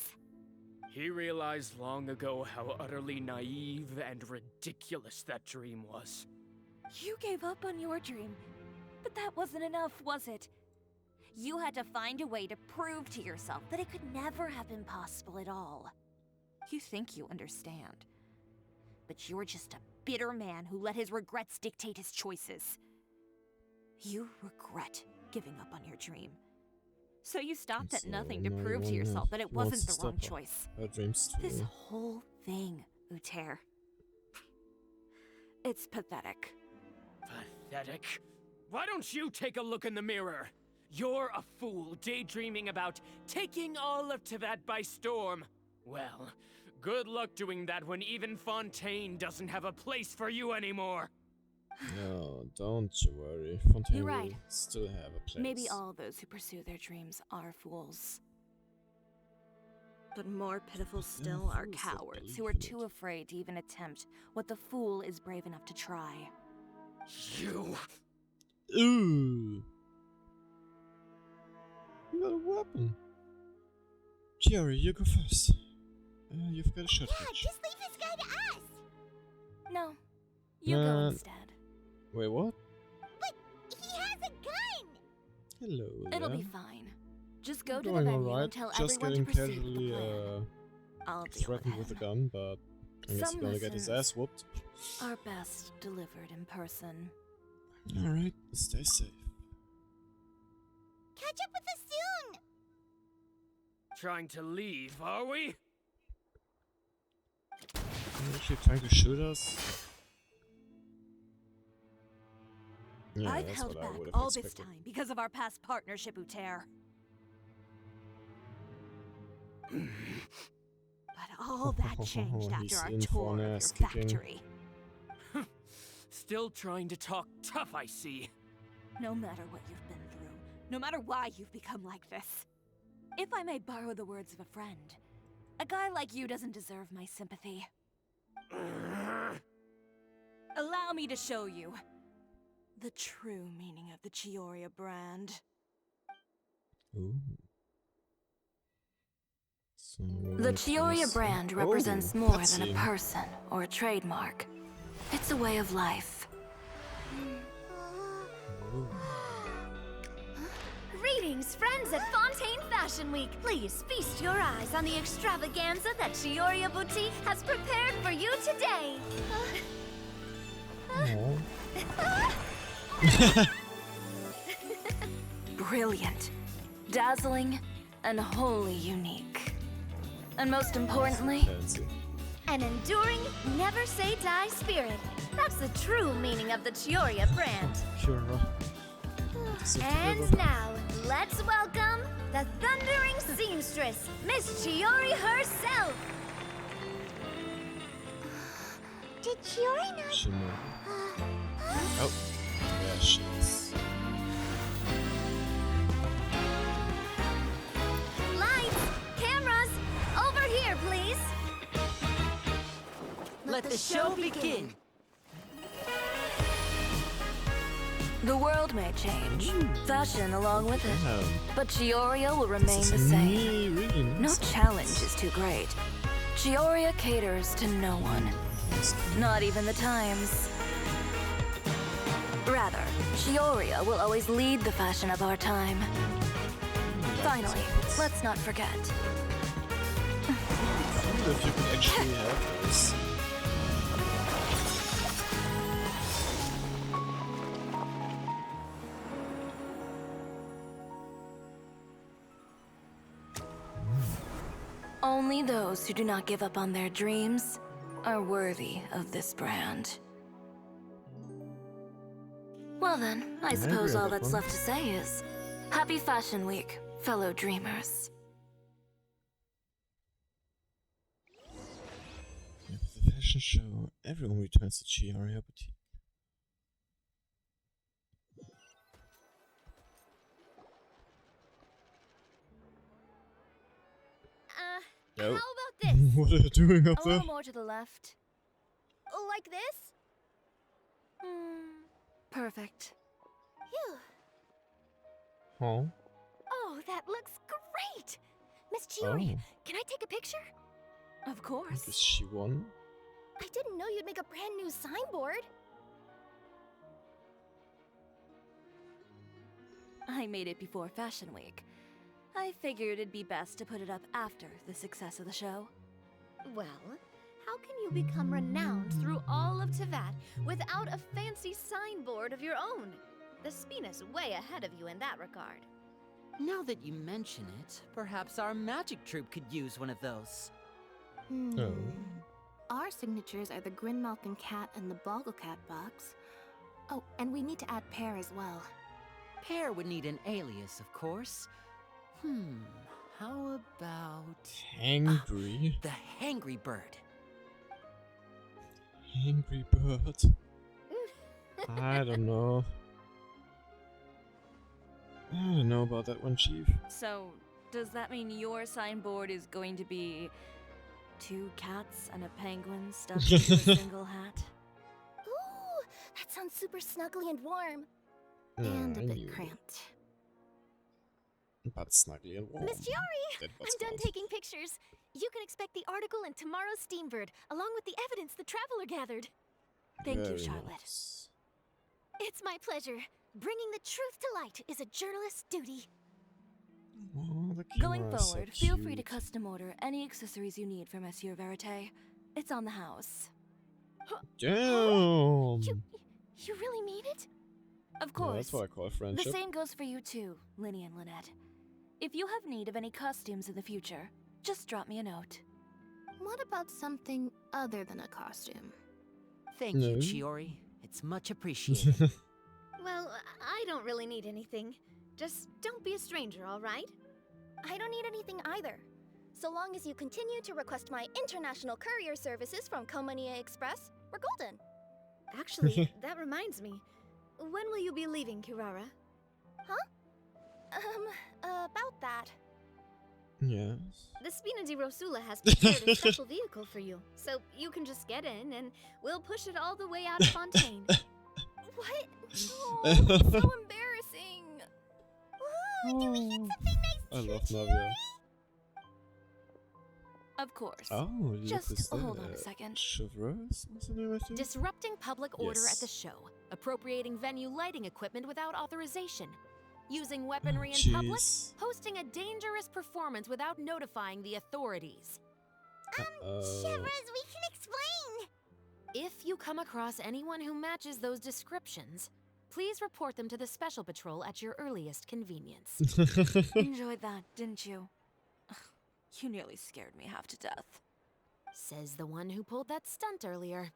He realized long ago how utterly naive and ridiculous that dream was. You gave up on your dream, but that wasn't enough, was it? You had to find a way to prove to yourself that it could never have been possible at all. You think you understand, but you're just a bitter man who let his regrets dictate his choices. You regret giving up on your dream. So you stopped at So nothing to now prove to you yourself that it wants wasn't to the wrong stop her. choice. Her dreams too. This whole thing, Uter. It's pathetic. Pathetic. Why don't you take a look in the mirror? You're a fool daydreaming about taking all of Tibet by storm. Well, good luck doing that when even Fontaine doesn't have a place for you anymore. No, don't you worry. Fontaine You're right. will still have a place. Maybe all those who pursue their dreams are fools. But more pitiful still are fools that cowards who believe are in it. too afraid to even attempt what the fool is brave enough to try. You... Ooh! You got a weapon. Jerry, you go first. You've got a shot. Yeah, just leave this guy to us. No, you go instead. Wait, what? But he has a gun. Hello It'll there. be fine. Just go to the Going venue alright. and tell Just everyone getting to proceed with casually the plan. I'll deal threatened with with a him. gun, but I guess Some he's gonna get his lessons ass whooped. are best delivered in person. Alright, stay safe. Catch up with us soon. Trying to leave, are we? Are you actually trying to shoot us? Yeah, I've that's held what I back would have all expected. this time because of our past partnership, Uter. But all that changed He's after our in for tour an of your ass kicking. factory. Still trying to talk tough, I see. No matter what you've been through, no matter why you've become like this. If I may borrow the words of a friend, a guy like you doesn't deserve my sympathy. Allow me to show you the true meaning of the Chioria brand. Ooh. So The Chioria brand represents more than a cutscene. person or a trademark. It's a way of life. Greetings, friends at Fontaine Fashion Week. Please feast your eyes on the extravaganza that Chioria Boutique has prepared for you today. Brilliant, dazzling, and wholly unique. And most importantly, Fancy. An enduring, never say die spirit. That's the true meaning of the Chioria brand. Kira. So And clever. now, let's welcome the thundering seamstress, Miss Chiori herself. Did Chiori not? She know. Oh, there she is. Lights, cameras, over here, please. Let the show begin. the world may change, fashion along with it, Yeah. but Chioria will remain This the is same. really No nice. challenge is too great. Chioria caters to no one, not even the times. Rather, Chioria will always lead the fashion of our time. Finally, let's not forget. I wonder if you could actually have this. Only those who do not give up on their dreams are worthy of this brand. Well then, I suppose all that's left to say is, Happy Fashion Week, fellow dreamers. With the fashion show, everyone returns to Chiaria Boutique. How Yo. about this? What are you doing up A there? little more to the left. Like this? Perfect. Phew. Huh? Oh, that looks great! Miss Chiori, Oh. can I take a picture? Of course. Is she won? I didn't know you'd make a brand new signboard. I made it before Fashion Week. I figured it'd be best to put it up after the success of the show. Well, how can you become renowned through all of Tevat without a fancy signboard of your own? The Spina's way ahead of you in that regard. Now that you mention it, perhaps our magic troupe could use one of those. Oh. Our signatures are the Grinmalkin cat and the Bogglecat box. Oh, and we need to add Pear as well. Pear would need an alias, of course. How about... Hangry? the Hangry Bird. Hangry bird? I don't know. I don't know about that one, Chief. So, does that mean your signboard is going to be 2 cats and a penguin stuffed into a single hat? Ooh, that sounds super snuggly and warm. And a I bit knew it. cramped. But snuggly and warm. Miss Chiori, That I'm what's done called. taking pictures. You can expect the article in tomorrow's Steambird, along with the evidence the Traveler gathered. Thank you, Very Charlotte. nice. It's my pleasure. Bringing the truth to light is a journalist's duty. Oh, the Going camera is so forward, feel free to cute. custom order any accessories you need for Monsieur Verite. It's on the house. Damn! You really mean it? Of Yeah, course. that's what I call The friendship. same goes for you too, Linny and Lynette. If you have need of any costumes in the future, just drop me a note. What about something other than a costume? Thank No. you, Chiori. It's much appreciated. Well, I don't really need anything. Just don't be a stranger, all right? I don't need anything either. So long as you continue to request my international courier services from Komania Express, we're golden. Actually, that reminds me. When will you be leaving, Kirara? About that. Yes. The Spina di Rosula has prepared a special vehicle for you, so you can just get in and we'll push it all the way out of Fontaine. What? Oh, that's so embarrassing. Ooh, do we hit something nice I too, love Chiori? Navia. Of course. Oh, look Just who's hold on a there. second. Chevreuse? What's the name, I think? Disrupting public order Yes. at the show. Appropriating venue lighting equipment without authorization. Using weaponry Oh, in public. jeez. Hosting a dangerous performance without notifying the authorities. Uh-oh. Shivers, we can explain. If you come across anyone who matches those descriptions, please report them to the Special Patrol at your earliest convenience. Enjoyed that, didn't you? Ugh, you nearly scared me half to death. Says the one who pulled that stunt earlier.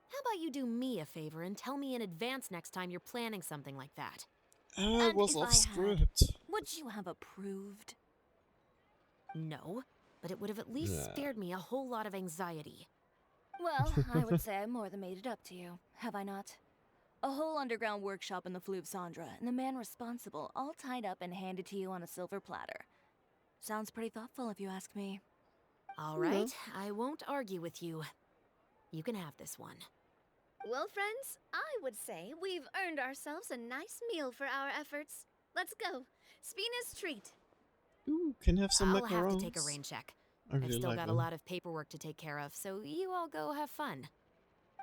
How about you do me a favor and tell me in advance next time you're planning something like that? I And was if off I had, script. would you have approved? No, but it would have at least Yeah. spared me a whole lot of anxiety. Well, I would say I more than made it up to you, have I not? A whole underground workshop in the Fleuve Sandra, and the man responsible all tied up and handed to you on a silver platter. Sounds pretty thoughtful if you ask me. All right, I won't argue with you. You can have this one. Well, friends, I would say we've earned ourselves a nice meal for our efforts. Let's go. Spina's treat. Ooh, can have some I'll macarons. have to take a rain check. I I've really still like got them. a lot of paperwork to take care of, so you all go have fun.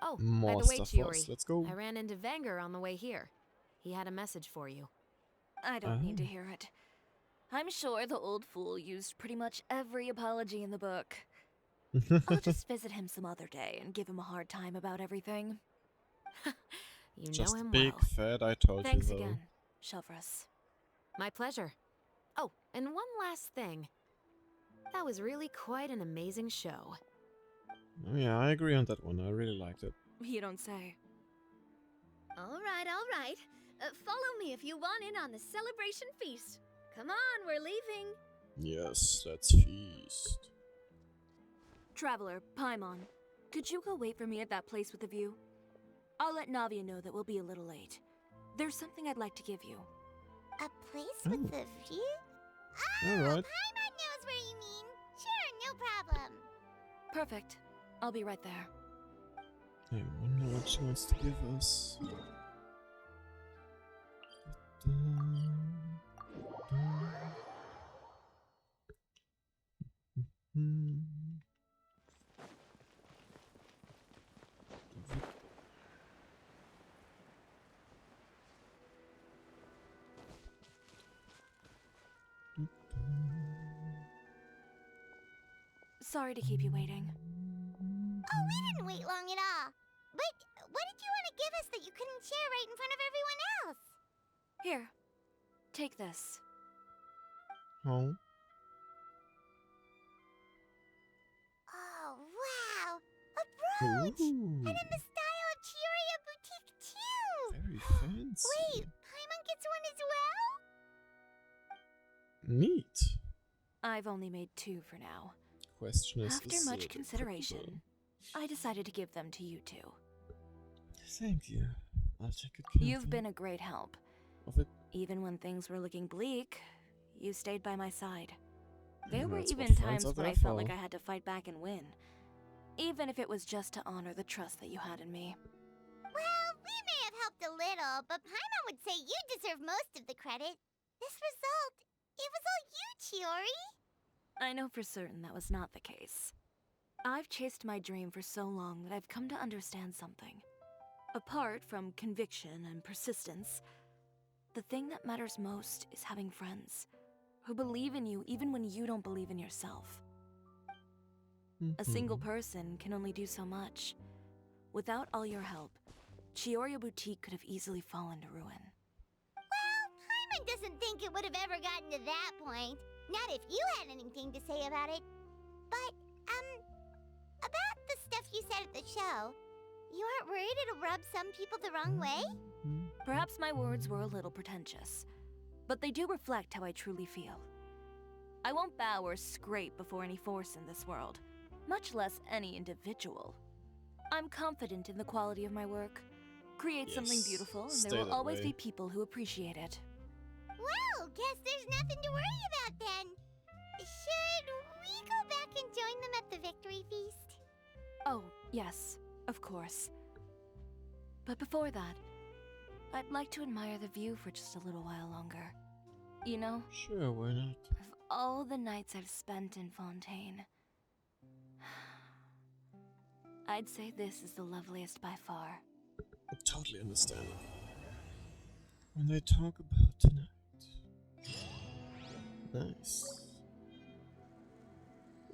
Oh, More by the way, stuff for us. Chiori, Let's go. I ran into Vanger on the way here. He had a message for you. I don't need to hear it. I'm sure the old fool used pretty much every apology in the book. I'll just visit him some other day and give him a hard time about everything. You Just know him big well. fat, I told Thanks you though. again, Shelvrus. My pleasure. Oh, and one last thing. That was really quite an amazing show. Oh, yeah, I agree on that one. I really liked it. You don't say. All right, all right. Follow me if you want in on the celebration feast. Come on, we're leaving. Yes, let's feast. Traveler, Paimon, could you go wait for me at that place with the view? I'll let Navia know that we'll be a little late. There's something I'd like to give you. A place with a view? Oh, Alright. Paimon knows where you mean. Sure, no problem. Perfect. I'll be right there. I wonder what she wants to give us. Sorry to keep you waiting. Oh, we didn't wait long at all. But what did you want to give us that you couldn't share right in front of everyone else? Here, take this. Oh. Oh, wow. A brooch! Ooh. And in the style of Chioria Boutique, too! Very fancy. Wait, Paimon gets one as well? Neat. I've only made 2 for now. Question is, After is much it consideration, I decided to give them to you 2. Thank you. I'll take good care You've of been a great help. of it. Even when things were looking bleak, you stayed by my side. There were That's what even friends times are when there I felt for. like I had to fight back and win. Even if it was just to honor the trust that you had in me. Well, we may have helped a little, but Paimon would say you deserve most of the credit. This result, it was all you, Chiori. I know for certain that was not the case. I've chased my dream for so long that I've come to understand something. Apart from conviction and persistence, the thing that matters most is having friends who believe in you even when you don't believe in yourself. A single person can only do so much. Without all your help, Chioria Boutique could have easily fallen to ruin. Well, Paimon doesn't think it would have ever gotten to that point. Not if you had anything to say about it. But, about the stuff you said at the show, you aren't worried it'll rub some people the wrong way? Perhaps my words were a little pretentious, but they do reflect how I truly feel. I won't bow or scrape before any force in this world, much less any individual. I'm confident in the quality of my work. Create something Yes, beautiful, and stay there will that always way. be people who appreciate it. Well, guess there's nothing to worry about then. Should we go back and join them at the victory feast? Oh, yes, of course. But before that, I'd like to admire the view for just a little while longer. You know, Sure, why not? of all the nights I've spent in Fontaine, I'd say this is the loveliest by far. I totally understand. When they talk about tonight. Nice.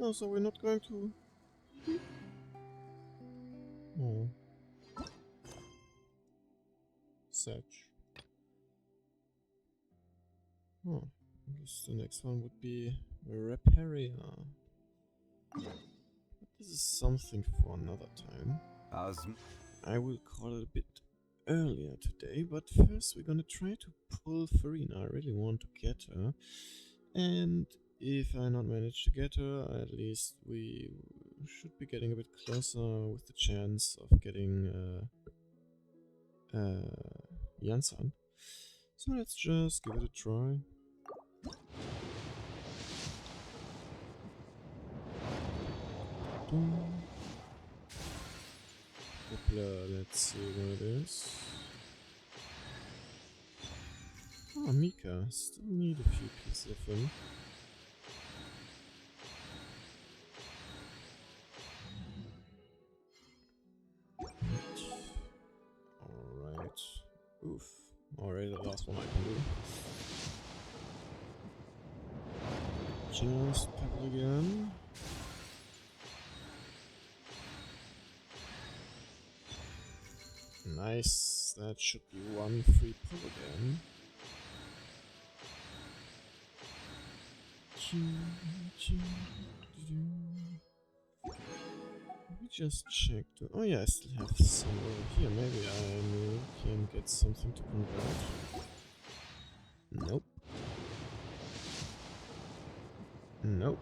Oh, so we're not going to... Oh. Such. Oh, I guess the next one would be Reparia. This is something for another time. I will call it a bit earlier today, but first we're gonna try to pull Farina. I really want to get her. And if I not manage to get her, at least we should be getting a bit closer with the chance of getting Jansan. So let's just give it a try. Hoopla, let's see what it is. Ah, Mika. Still need a few pieces of him. Alright. Oof. Already the last one I can do. Just pebble again. Nice. That should be one free pull again. Let me just check. Oh yeah, I still have some over here. Maybe I can get something to convert. Nope. Nope.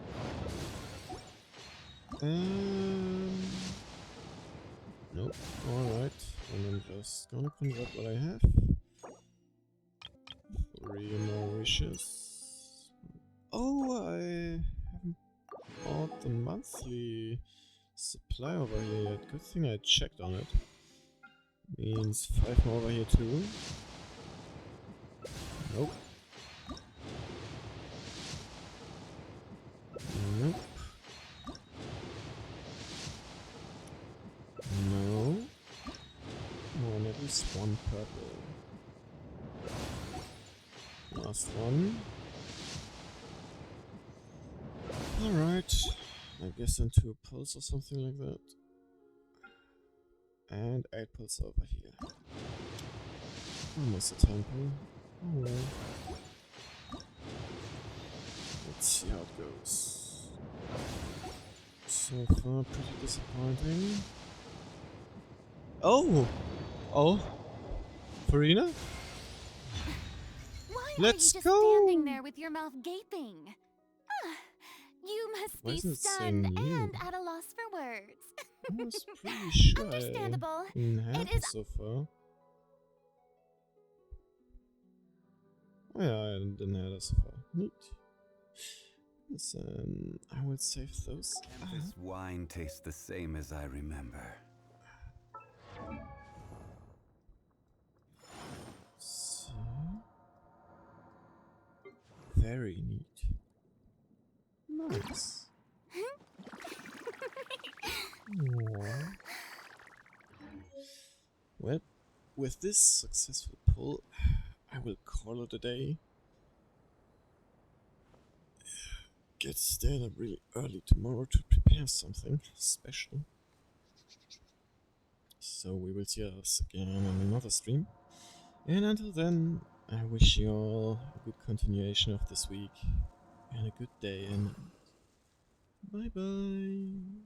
Nope. Alright. And I'm just gonna convert what I have. 3 more wishes. Oh, I haven't bought the monthly supply over here yet. Good thing I checked on it. Means 5 more over here too. Nope. Nope. No. Oh, and at least one purple. Last one. Alright. I guess into a pulse or something like that. And 8 pulse over here. Almost a temple. Oh well. Let's see how it goes. So far, pretty disappointing. Oh! Oh! Farina? Why Let's are you just go! standing there with your mouth gaping? You must Why be isn't it stunned saying you? and at a loss for words. I was pretty sure Understandable. I didn't have It it is so far. Oh yeah, I didn't have it so far. Neat. Listen, I will save those. This wine tastes the same as I remember. See? Very neat. Nice. Aww. Well, with this successful pull, I will call it a day. Get stayed up really early tomorrow to prepare something special. So we will see us again on another stream. And until then, I wish you all a good continuation of this week and a good day and bye bye.